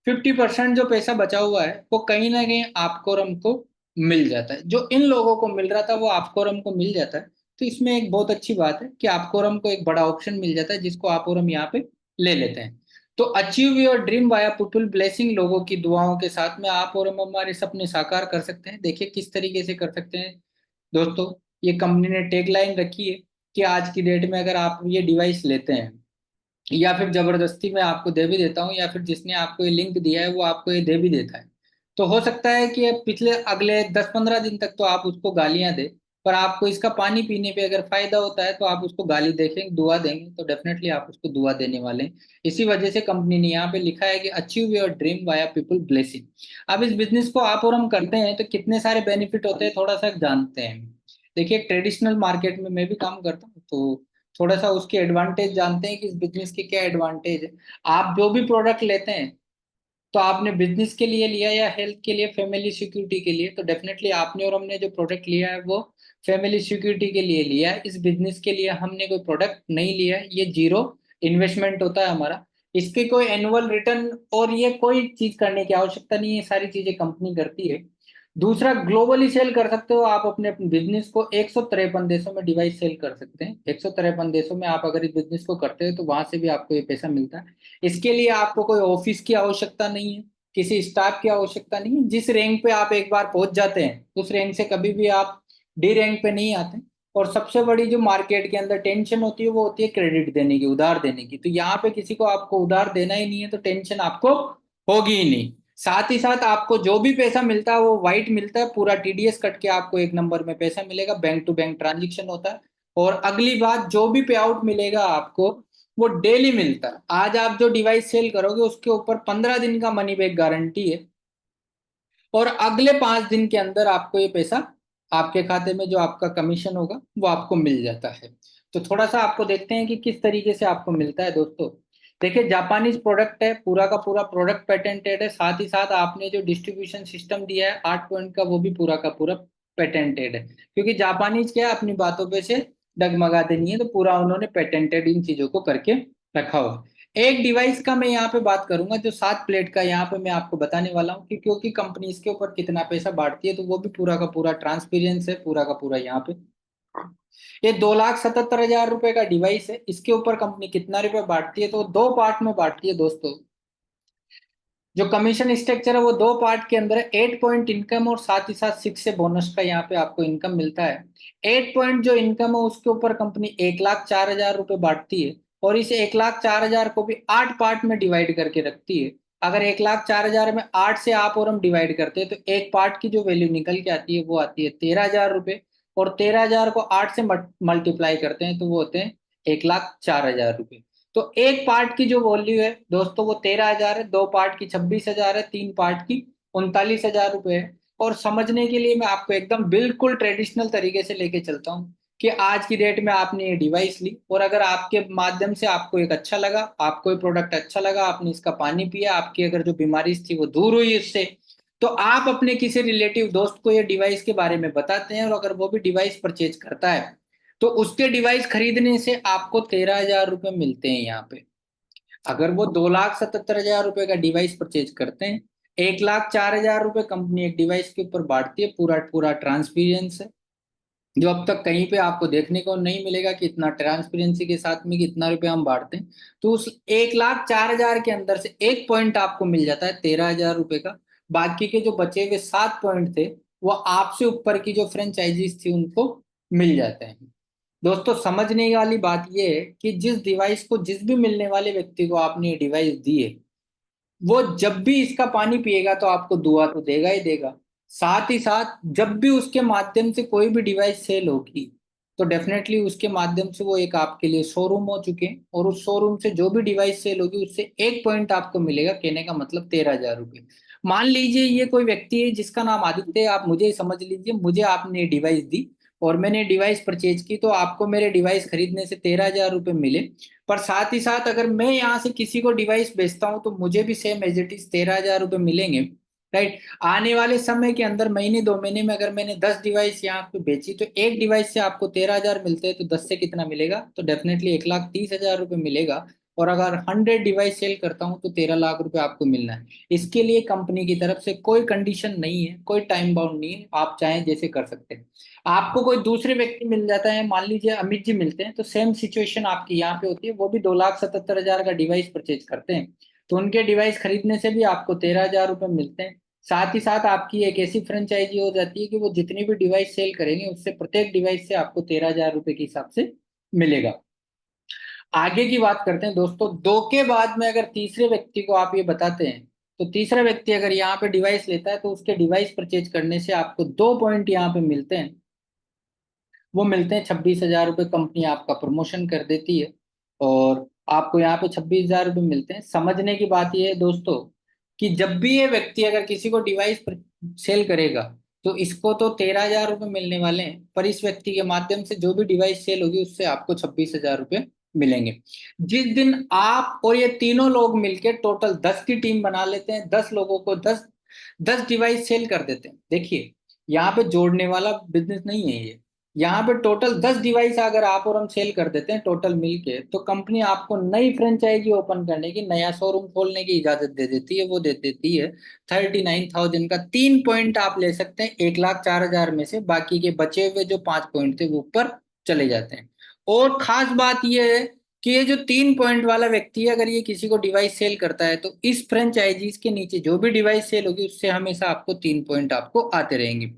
50% जो पैसा बचा हुआ है वो कहीं ना कहीं आपको और हमको मिल जाता है। जो इन लोगों को मिल रहा था वो आपको और हमको मिल जाता है। तो इसमें एक बहुत अच्छी बात है कि आपको और हमको एक बड़ा ऑप्शन मिल जाता है जिसको आप और हम यहाँ पे ले लेते हैं। तो achieve your dream via people blessing, लोगों की दुआओं के साथ में आप और हम हमारे सपने साकार कर सकते हैं। देखिए किस तरीके से कर सकते हैं दोस्तों। ये कंपनी ने टैगलाइन रखी है कि आज की डेट में अगर आप ये डिवाइस लेते हैं, या फिर जबरदस्ती मैं आपको दे भी देता हूँ, या फिर जिसने आपको ये लिंक दिया है वो आपको ये दे भी देता है, तो हो सकता है कि पिछले अगले 10-15 दिन तक तो आप उसको गालियां दे, पर आपको इसका पानी पीने पे अगर फायदा होता है तो आप उसको गाली देखेंगे, दुआ देंगे, तो डेफिनेटली आप उसको दुआ देने वाले हैं। इसी वजह से कंपनी ने यहाँ पे लिखा है कि achieve your dream via people blessing. अब इस बिजनेस को आप और हम करते हैं तो कितने सारे बेनिफिट होते हैं थोड़ा सा जानते हैं। देखिए ट्रेडिशनल मार्केट में मैं भी काम करता हूँ, तो थोड़ा सा उसके एडवांटेज जानते हैं कि इस बिजनेस के क्या एडवांटेज है। आप जो भी प्रोडक्ट लेते हैं, तो आपने बिजनेस के लिए लिया या हेल्थ के लिए, फैमिली सिक्योरिटी के लिए, तो डेफिनेटली आपने और हमने जो प्रोडक्ट लिया है वो फैमिली सिक्योरिटी के लिए लिया है। इस बिजनेस के लिए हमने कोई प्रोडक्ट नहीं लिया है, ये जीरो इन्वेस्टमेंट होता है हमारा। इसके कोई एनुअल रिटर्न और ये कोई चीज करने की आवश्यकता नहीं है, सारी चीजें कंपनी करती है। दूसरा, ग्लोबली सेल कर सकते हो आप अपने बिजनेस को, 153 देशों में डिवाइस सेल कर सकते हैं। 153 देशों में आप अगर इस बिजनेस को करते हो तो वहां से भी आपको ये पैसा मिलता है। इसके लिए आपको कोई ऑफिस की आवश्यकता नहीं है, किसी स्टाफ की आवश्यकता नहीं है। जिस रैंक पे आप एक बार पहुंच जाते हैं उस रैंक से कभी भी आप डी रैंक पे नहीं आते। और सबसे बड़ी जो मार्केट के अंदर टेंशन होती है वो होती है क्रेडिट देने की, उधार देने की। तो यहाँ पे किसी को आपको उधार देना ही नहीं है, तो टेंशन आपको होगी ही नहीं। साथ ही साथ आपको जो भी पैसा मिलता है वो वाइट मिलता है, पूरा टीडीएस कट के आपको एक नंबर में पैसा मिलेगा, बैंक टू बैंक ट्रांजेक्शन होता है। और अगली बात, जो भी पे आउट मिलेगा आपको वो डेली मिलता है। आज आप जो डिवाइस सेल करोगे उसके ऊपर 15 दिन का मनी बैक गारंटी है, और अगले 5 दिन के अंदर आपको ये पैसा आपके खाते में जो आपका कमीशन होगा वो आपको मिल जाता है। तो थोड़ा सा आपको देखते हैं कि किस तरीके से आपको मिलता है दोस्तों। देखिए जापानीज प्रोडक्ट है, पूरा का पूरा प्रोडक्ट पेटेंटेड है। साथ ही साथ आपने जो डिस्ट्रीब्यूशन सिस्टम दिया है 8 पॉइंट का, वो भी पूरा का पूरा पेटेंटेड है। क्योंकि जापानीज क्या है, अपनी बातों पे से डगमगाते नहीं है, तो पूरा उन्होंने पेटेंटेड इन चीजों को करके रखा हुआ। एक डिवाइस का मैं यहाँ पे बात करूंगा जो 7 प्लेट का, यहाँ पे मैं आपको बताने वाला हूँ कि क्योंकि कंपनी इसके ऊपर कितना पैसा बांटती है, तो वो भी पूरा का पूरा ट्रांसपेरेंस है, पूरा का पूरा यहाँ पे। ये 2,77,000 रुपए का डिवाइस है, इसके ऊपर कंपनी कितना रुपए बांटती है, तो दो पार्ट में बांटती है दोस्तों। जो कमीशन स्ट्रक्चर है वो दो पार्ट के अंदर है, 8 पॉइंट इनकम और साथ ही साथ 6 से बोनस का यहाँ पे आपको इनकम मिलता है। 8 पॉइंट जो इनकम है उसके ऊपर कंपनी 1,04,000 रुपये बांटती है, और इस 1,04,000 को भी 8 पार्ट में डिवाइड करके रखती है। अगर 1,04,000 में 8 से आप और हम डिवाइड करते हैं तो एक पार्ट की जो वैल्यू निकल के आती है वो आती है 13,000 रुपये। और 13,000 को 8 से मल्टीप्लाई करते हैं तो वो होते हैं 1,04,000 रुपये। तो एक पार्ट की जो वैल्यू है दोस्तों वो 13,000 है, दो पार्ट की 26,000 है, तीन पार्ट की 39,000 रुपये है। और समझने के लिए मैं आपको एकदम बिल्कुल ट्रेडिशनल तरीके से लेके चलता हूँ कि आज की डेट में आपने ये डिवाइस ली, और अगर आपके माध्यम से आपको एक अच्छा लगा, आपको ये प्रोडक्ट अच्छा लगा, आपने इसका पानी पिया, आपकी अगर जो बीमारी थी वो दूर हुई इससे, तो आप अपने किसी रिलेटिव दोस्त को ये डिवाइस के बारे में बताते हैं, और अगर वो भी डिवाइस परचेज करता है तो उसके डिवाइस खरीदने से आपको 13,000 रुपये मिलते हैं यहाँ पे। अगर वो 2,77,000 रुपये का डिवाइस परचेज करते हैं, 1,04,000 रुपये कंपनी एक डिवाइस के ऊपर बांटती है, पूरा पूरा ट्रांसपेरेंस है, जो अब तक कहीं पे आपको देखने को नहीं मिलेगा कि इतना ट्रांसपेरेंसी के साथ में कितना रुपया हम बांटते हैं। तो उस 1,04,000 के अंदर से एक पॉइंट आपको मिल जाता है 13,000 रुपये का। बाकी के जो बचे हुए 7 पॉइंट थे वो आपसे ऊपर की जो फ्रेंचाइजीज थी उनको मिल जाते हैं। दोस्तों समझने वाली बात यह है कि जिस डिवाइस को, जिस भी मिलने वाले व्यक्ति को आपने ये डिवाइस दी है, वो जब भी इसका पानी पिएगा तो आपको दुआ तो देगा ही देगा। साथ ही साथ जब भी उसके माध्यम से कोई भी डिवाइस सेल होगी, तो डेफिनेटली उसके माध्यम से वो एक आपके लिए शोरूम हो चुके हैं, और उस शोरूम से जो भी डिवाइस सेल होगी उससे एक पॉइंट आपको मिलेगा, कहने का मतलब 13,000 रुपये। मान लीजिए ये कोई व्यक्ति है जिसका नाम आदित्य है, आप मुझे ही समझ लीजिए, मुझे आपने डिवाइस दी और मैंने डिवाइस परचेज की, तो आपको मेरे डिवाइस खरीदने से 13,000 रुपये मिले। पर साथ ही साथ अगर मैं यहाँ से किसी को डिवाइस बेचता हूँ तो मुझे भी सेम एज इट इज 13,000 रुपये मिलेंगे। राइट। आने वाले समय के अंदर, महीने 2 महीने में, अगर मैंने 10 डिवाइस यहाँ पे बेची तो एक डिवाइस से आपको 13,000 मिलते हैं, तो 10 से कितना मिलेगा, तो डेफिनेटली 1,30,000 रुपये मिलेगा। और अगर 100 डिवाइस सेल करता हूँ तो 13 लाख रुपए आपको मिलना है। इसके लिए कंपनी की तरफ से कोई कंडीशन नहीं है, कोई टाइम बाउंड नहीं है, आप चाहें जैसे कर सकते हैं। आपको कोई दूसरे व्यक्ति मिल जाता है, मान लीजिए अमित जी मिलते हैं, तो सेम सिचुएशन आपकी यहाँ पे होती है, वो भी 2,77,000 का डिवाइस परचेज करते हैं, तो उनके डिवाइस खरीदने से भी आपको 13,000 रुपये मिलते हैं। साथ ही साथ आपकी एक ऐसी फ्रेंचाइजी हो जाती है कि वो जितनी भी डिवाइस सेल करेंगे उससे प्रत्येक डिवाइस से आपको 13,000 रुपये के हिसाब से मिलेगा। आगे की बात करते हैं दोस्तों। दो के बाद में अगर तीसरे व्यक्ति को आप ये बताते हैं, तो तीसरा व्यक्ति अगर यहाँ पे डिवाइस लेता है तो उसके डिवाइस परचेज करने से आपको 2 पॉइंट यहाँ पे मिलते हैं। वो मिलते हैं 26,000 रुपये, कंपनी आपका प्रमोशन कर देती है और आपको यहाँ पे 26,000 रुपये मिलते हैं। समझने की बात यह है दोस्तों कि जब भी ये व्यक्ति अगर किसी को डिवाइस सेल करेगा तो इसको तो 13,000 रुपये मिलने वाले हैं, पर इस व्यक्ति के माध्यम से जो भी डिवाइस सेल होगी उससे आपको 26,000 रुपये मिलेंगे। जिस दिन आप और ये तीनों लोग मिलकर टोटल 10 की टीम बना लेते हैं, 10 लोगों को 10 डिवाइस सेल कर देते हैं। देखिए, यहाँ पे जोड़ने वाला बिजनेस नहीं है ये। यहाँ पे टोटल 10 डिवाइस अगर आप और हम सेल कर देते हैं टोटल मिलके, तो कंपनी आपको नई फ्रेंचाइजी ओपन करने की, नया शोरूम खोलने की इजाजत दे देती है। वो दे देती है 39,000 का। 3 पॉइंट आप ले सकते हैं 1,04,000 में से, बाकी के बचे हुए जो 5 पॉइंट थे वो ऊपर चले जाते हैं। और खास बात यह है कि ये जो 3 पॉइंट वाला व्यक्ति है, अगर ये किसी को डिवाइस सेल करता है तो इस फ्रेंचाइजीज के नीचे जो भी डिवाइस सेल होगी उससे हमेशा आपको 3 पॉइंट आपको आते रहेंगे।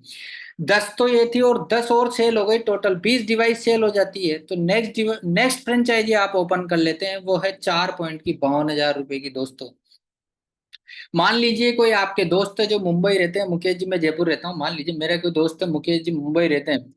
10 तो ये थी और 10 और सेल हो गई, टोटल 20 डिवाइस सेल हो जाती है। तो नेक्स्ट फ्रेंचाइजी आप ओपन कर लेते हैं, वो है 4 पॉइंट की 52,000 रुपए की दोस्तों। मान लीजिए कोई आपके दोस्त है जो मुंबई रहते हैं, मुकेश जी मैं जयपुर रहता हूँ, मान लीजिए मेरा कोई दोस्त है मुकेश जी मुंबई रहते हैं,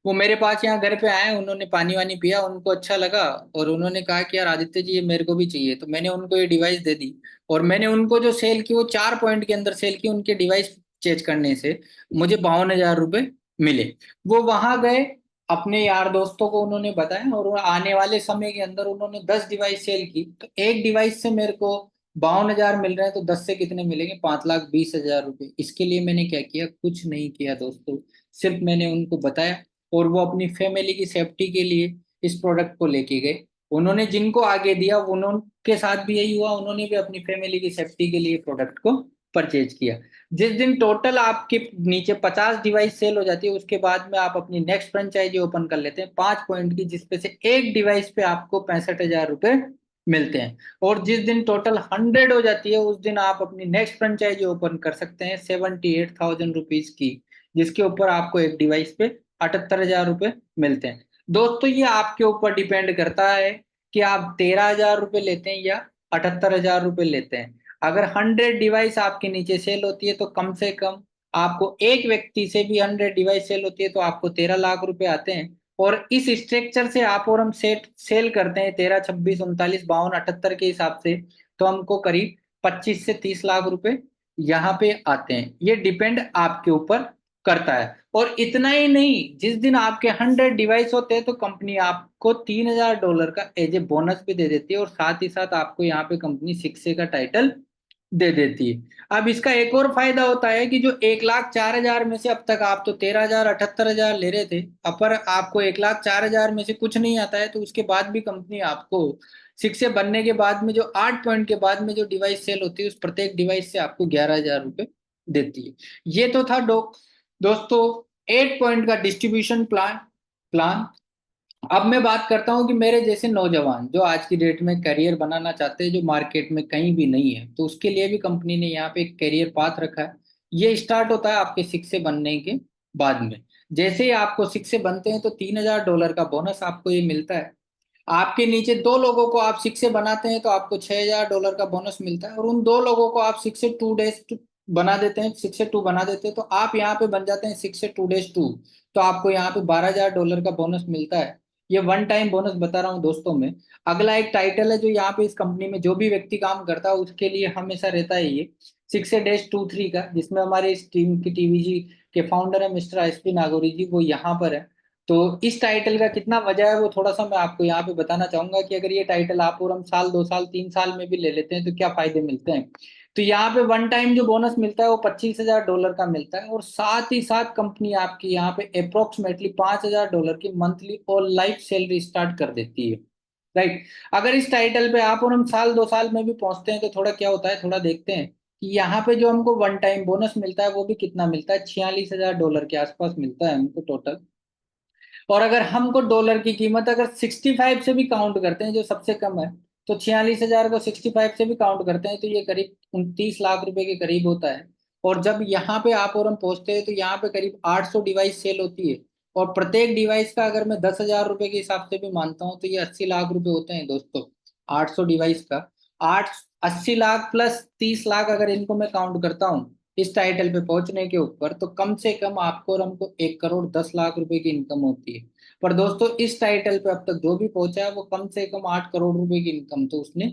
वो मेरे पास यहाँ घर पे आए, उन्होंने पानी वानी पिया, उनको अच्छा लगा और उन्होंने कहा कि यार आदित्य जी ये मेरे को भी चाहिए, तो मैंने उनको ये डिवाइस दे दी। और मैंने उनको जो सेल की वो 4 पॉइंट के अंदर सेल की, उनके डिवाइस चेंज करने से मुझे 52,000 रुपये मिले। वो वहां गए, अपने यार दोस्तों को उन्होंने बताया और वो आने वाले समय के अंदर उन्होंने 10 डिवाइस सेल की, तो एक डिवाइस से मेरे को 52,000 मिल रहे हैं, तो 10 से कितने मिलेंगे, 5,20,000 रुपये। इसके लिए मैंने क्या किया, कुछ नहीं किया दोस्तों, सिर्फ मैंने उनको बताया और वो अपनी फैमिली की सेफ्टी के लिए इस प्रोडक्ट को लेके गए। उन्होंने जिनको आगे दिया उनके साथ भी यही हुआ, उन्होंने भी अपनी फैमिली की सेफ्टी के लिए प्रोडक्ट को परचेज किया। जिस दिन टोटल आपके नीचे 50 डिवाइस सेल हो जाती है, उसके बाद में आप अपनी नेक्स्ट फ्रेंचाइजी ओपन कर लेते हैं 5 पॉइंट की, जिसपे से एक डिवाइस पे आपको 65,000 रुपये मिलते हैं। और जिस दिन टोटल 100 हो जाती है उस दिन आप अपनी नेक्स्ट फ्रेंचाइजी ओपन कर सकते हैं 78,000 रुपीज की, जिसके ऊपर आपको एक डिवाइस पे 78,000 रुपये मिलते हैं। दोस्तों ये आपके ऊपर डिपेंड करता है कि आप 13,000 रुपये लेते हैं या 78,000 रुपये लेते हैं। अगर 100 डिवाइस आपके नीचे सेल होती है तो कम से कम आपको एक व्यक्ति से भी 100 डिवाइस सेल होती है तो आपको 13 लाख रुपए आते हैं। और इस स्ट्रक्चर से आप और हम सेल करते हैं 13, 26, 39, 52, 78 के हिसाब से, तो हमको करीब 25 से 30 लाख रुपए यहाँ पे आते हैं। ये डिपेंड आपके ऊपर करता है। और इतना ही नहीं, जिस दिन आपके 100 डिवाइस होते हैं तो कंपनी आपको $3,000 का एज ए बोनस भी दे देती है, और साथ ही साथ आपको यहाँ पे कंपनी शिक्षे का टाइटल दे देती है। अब इसका एक और फायदा होता है कि जो 1,04,000 में से अब तक आप तो 13,000, 78,000 ले रहे थे, अब पर आपको 1,04,000 में से कुछ नहीं आता है, तो उसके बाद भी कंपनी आपको शिक्षे बनने के बाद में जो 8 पॉइंट के बाद में जो डिवाइस सेल होती है उस प्रत्येक डिवाइस से आपको 11,000 रुपये देती है। ये तो था दोस्तों 8 पॉइंट का डिस्ट्रीब्यूशन प्लान। अब मैं बात करता हूं कि मेरे जैसे नौजवान जो आज की डेट में करियर बनाना चाहते हैं, जो मार्केट में कहीं भी नहीं है, तो उसके लिए भी कंपनी ने यहाँ पे एक करियर पाथ रखा है। ये स्टार्ट होता है आपके शिक्षक बनने के बाद में। जैसे ही आपको 6 से बनते हैं तो $3000 का बोनस आपको ये मिलता है। आपके नीचे दो लोगों को आप 6 से बनाते हैं तो आपको $6000 का बोनस मिलता है, और उन दो लोगों को आप 6 से 2 डेज बना देते हैं, 6 से 2 बना देते हैं, तो आप यहाँ पे बन जाते हैं 6 से 2 डेज 2। तो आपको यहाँ पे $12000 का बोनस मिलता है। ये वन टाइम बोनस बता रहा हूँ दोस्तों में। अगला एक टाइटल है जो यहाँ पे इस कंपनी में जो भी व्यक्ति काम करता है उसके लिए हमेशा रहता है, ये 6 से 2 3 का, जिसमें हमारे इस टीम की टीवीजी के फाउंडर है मिस्टर एसपी नागौरी जी, वो यहाँ पर है। तो इस टाइटल का कितना वजह है वो थोड़ा सा मैं आपको यहाँ पे बताना चाहूंगा कि अगर ये टाइटल आप और हम साल 2 साल 3 साल में भी ले लेते हैं तो क्या फायदे मिलते हैं। तो यहाँ पे वन टाइम जो बोनस मिलता है वो $25000 का मिलता है, और साथ ही साथ कंपनी आपकी यहाँ पे अप्रोक्सीमेटली $5000 की मंथली और लाइफ सैलरी स्टार्ट कर देती है। राइट। अगर इस टाइटल पे आप और हम साल 2 साल में भी पहुंचते हैं तो थोड़ा क्या होता है, थोड़ा देखते हैं कि यहाँ पे जो हमको वन टाइम बोनस मिलता है वो भी कितना मिलता है, $46000 के आसपास मिलता है हमको टोटल। और अगर हमको डॉलर की कीमत अगर 65 से भी काउंट करते हैं जो सबसे कम है, तो 46,000 को 65 से भी काउंट करते हैं तो ये करीब 29 लाख रुपए के करीब होता है। और जब यहाँ पे आप और हम पहुंचते हैं तो यहाँ पे करीब 800 डिवाइस सेल होती है, और प्रत्येक डिवाइस का अगर मैं $10,000 के हिसाब से भी मानता हूँ तो ये 80 लाख रुपए होते हैं दोस्तों। 800 डिवाइस का आठ 80 लाख प्लस 30 लाख, अगर इनको मैं काउंट करता हूँ इस टाइटल पे पहुंचने के ऊपर, तो कम से कम आपको और हमको 1 करोड़ 10 लाख रुपए की इनकम होती है। पर दोस्तों इस टाइटल पे अब तक जो भी पहुंचा है वो कम से कम 8 करोड़ रुपए की इनकम तो उसने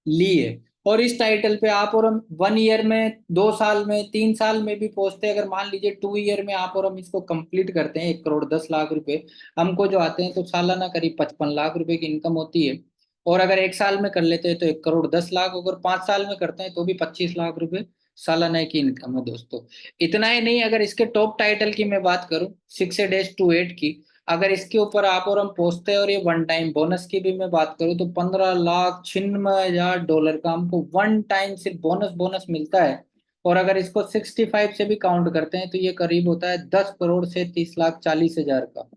ली है। और इस टाइटल पे आप और हम 1 ईयर में, 2 साल में, 3 साल में भी पहुंचते हैं, अगर मान लीजिए 2 ईयर में आप और हम इसको कंप्लीट करते हैं, 1 करोड़ 10 लाख रुपए हमको जो आते हैं, तो सालाना करीब 55 लाख रुपए की इनकम होती है। और अगर 1 साल में कर लेते हैं तो 1 करोड़ 10 लाख, अगर 5 साल में करते हैं तो भी 25 लाख रुपए सालाना की इनकम है दोस्तों। इतना ही नहीं, अगर इसके टॉप टाइटल की मैं बात करूं, 6 से 8 की, अगर इसके ऊपर आप और हम पहुंचते हैं और ये वन टाइम बोनस की भी मैं बात करूं, तो $15,96,000 का हमको वन टाइम सिर्फ बोनस बोनस मिलता है। और अगर इसको 65 से भी काउंट करते हैं तो ये करीब होता है 10 करोड़ से 30,40,000 का।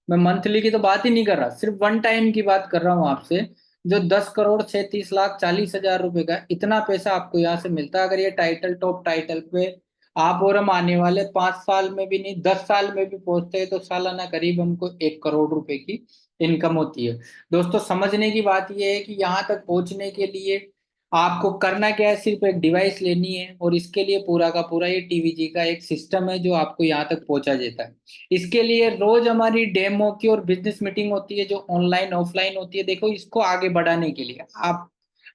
मैं मंथली की तो बात ही नहीं कर रहा, सिर्फ वन टाइम की बात कर रहा हूँ आपसे। जो 10 करोड़ 37,40,000 रुपए का इतना पैसा आपको यहाँ से मिलता है, अगर ये टाइटल टॉप टाइटल पे आप और हम आने वाले 5 साल में भी नहीं 10 साल में भी पहुंचते हैं तो सालाना करीब हमको 1 करोड़ रुपए की इनकम होती है। दोस्तों समझने की बात यह है कि यहाँ तक पहुंचने के लिए आपको करना क्या है, सिर्फ एक डिवाइस लेनी है, और इसके लिए पूरा का पूरा ये टीवीजी का एक सिस्टम है जो आपको यहाँ तक पहुंचा देता है। इसके लिए रोज हमारी डेमो की और बिजनेस मीटिंग होती है जो ऑनलाइन ऑफलाइन होती है। देखो इसको आगे बढ़ाने के लिए आप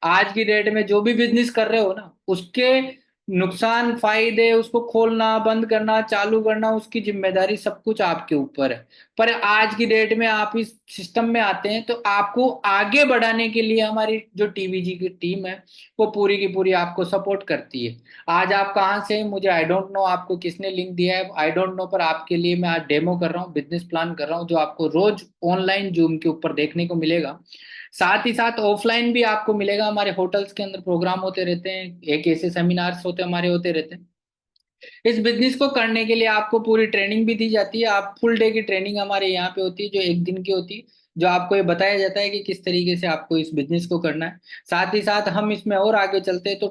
आज की डेट में जो भी बिजनेस कर रहे हो ना, उसके नुकसान फायदे, उसको खोलना बंद करना चालू करना, उसकी जिम्मेदारी सब कुछ आपके ऊपर है। पर आज की डेट में आप इस सिस्टम में आते हैं तो आपको आगे बढ़ाने के लिए हमारी जो टीवीजी की टीम है वो पूरी की पूरी आपको सपोर्ट करती है। आज आप कहाँ से हैं मुझे आई डोंट नो, आपको किसने लिंक दिया है आई डोंट नो, पर आपके लिए मैं आज डेमो कर रहा हूँ, बिजनेस प्लान कर रहा हूँ जो आपको रोज ऑनलाइन जूम के ऊपर देखने को मिलेगा। साथ ही साथ ऑफलाइन भी आपको मिलेगा, हमारे होटल्स के अंदर प्रोग्राम होते रहते हैं, एक ऐसे सेमिनार्स होते हमारे होते रहते हैं। इस बिजनेस को करने के लिए आपको पूरी ट्रेनिंग भी दी जाती है, आप फुल डे की ट्रेनिंग हमारे यहाँ पे होती है जो एक दिन की होती है, जो आपको ये बताया जाता है कि किस तरीके से आपको इस बिजनेस को करना है। साथ ही साथ हम इसमें और आगे चलते हैं तो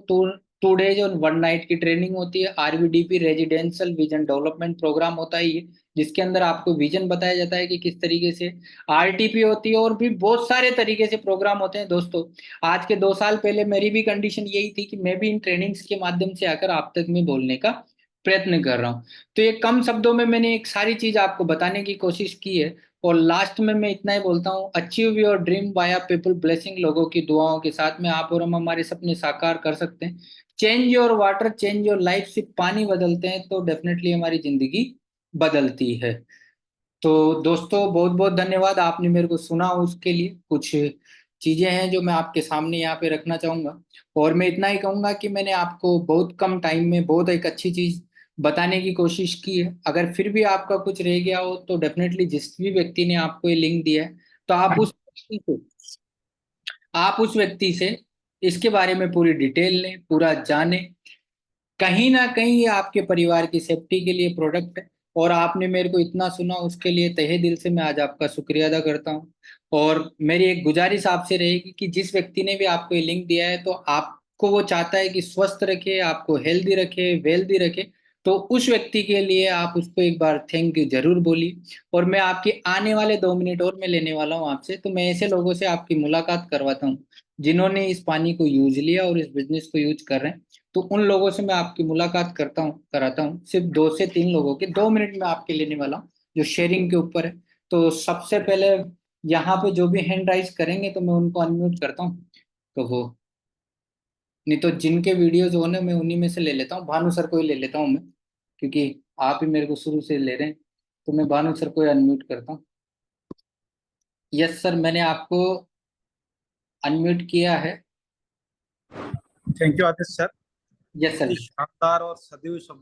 2 डेज और 1 नाइट की ट्रेनिंग होती है, आरवीडीपी रेजिडेंशियल विजन डेवलपमेंट प्रोग्राम होता है ये, जिसके अंदर आपको विजन बताया जाता है कि किस तरीके से, आरटीपी होती है, और भी बहुत सारे तरीके से प्रोग्राम होते हैं दोस्तों। आज के 2 साल पहले मेरी भी कंडीशन यही थी कि मैं भी इन ट्रेनिंग्स के माध्यम से आकर आप तक में बोलने का प्रयत्न कर रहा हूँ। तो ये कम शब्दों में मैंने एक सारी चीज आपको बताने की कोशिश की है, और लास्ट में मैं इतना ही बोलता हूँ, achieve your dream by people blessing, लोगों की दुआओं के साथ में आप और हम हमारे सपने साकार कर सकते हैं। Change your water change your life, सिर्फ पानी बदलते हैं तो डेफिनेटली हमारी जिंदगी बदलती है। तो दोस्तों बहुत बहुत धन्यवाद, आपने मेरे को सुना, उसके लिए कुछ चीजें हैं जो मैं आपके सामने यहाँ पे रखना चाहूंगा। और मैं इतना ही कहूंगा कि मैंने आपको बहुत कम टाइम में बहुत एक अच्छी चीज बताने की कोशिश की है। अगर फिर भी आपका कुछ रह गया हो तो डेफिनेटली जिस भी व्यक्ति ने आपको ये लिंक दिया है, तो आप उस व्यक्ति से इसके बारे में पूरी डिटेल लें, पूरा जानें। कहीं ना कहीं ये आपके परिवार की सेफ्टी के लिए प्रोडक्ट है। और आपने मेरे को इतना सुना उसके लिए तहे दिल से मैं आज आपका शुक्रिया अदा करता हूँ। और मेरी एक गुजारिश आपसे रहेगी कि जिस व्यक्ति ने भी आपको ये लिंक दिया है तो आपको वो चाहता है कि स्वस्थ रखे, आपको हेल्दी रखे, वेल्दी रखे, तो उस व्यक्ति के लिए आप उसको एक बार थैंक यू जरूर बोलिए। और मैं आपकी आने वाले 2 मिनट और मैं लेने वाला हूँ आपसे, तो मैं ऐसे लोगों से आपकी मुलाकात करवाता हूँ जिन्होंने इस पानी को यूज लिया और इस बिजनेस को यूज कर रहे हैं। तो उन लोगों से मैं आपकी मुलाकात कराता हूँ, सिर्फ 2 से 3 लोगों की, 2 मिनट में आपके लेने वाला हूँ जो शेयरिंग के ऊपर है। तो सबसे पहले यहाँ पे जो भी हैंड राइज करेंगे तो मैं उनको अनम्यूट करता हूँ। तो वो, नहीं तो जिनके वीडियोज हो ना मैं उन्हीं में से ले लेता हूँ, भानु सर को ही ले लेता हूँ मैं, क्योंकि आप ही मेरे को शुरू से ले रहे हैं। तो मैं भानु सर को ही अनम्यूट करता हूँ। यस सर, मैंने आपको अनम्यूट किया है।
Thank you Aditya sir,
yes
बहुत
सर।
ही शानदार और सदैव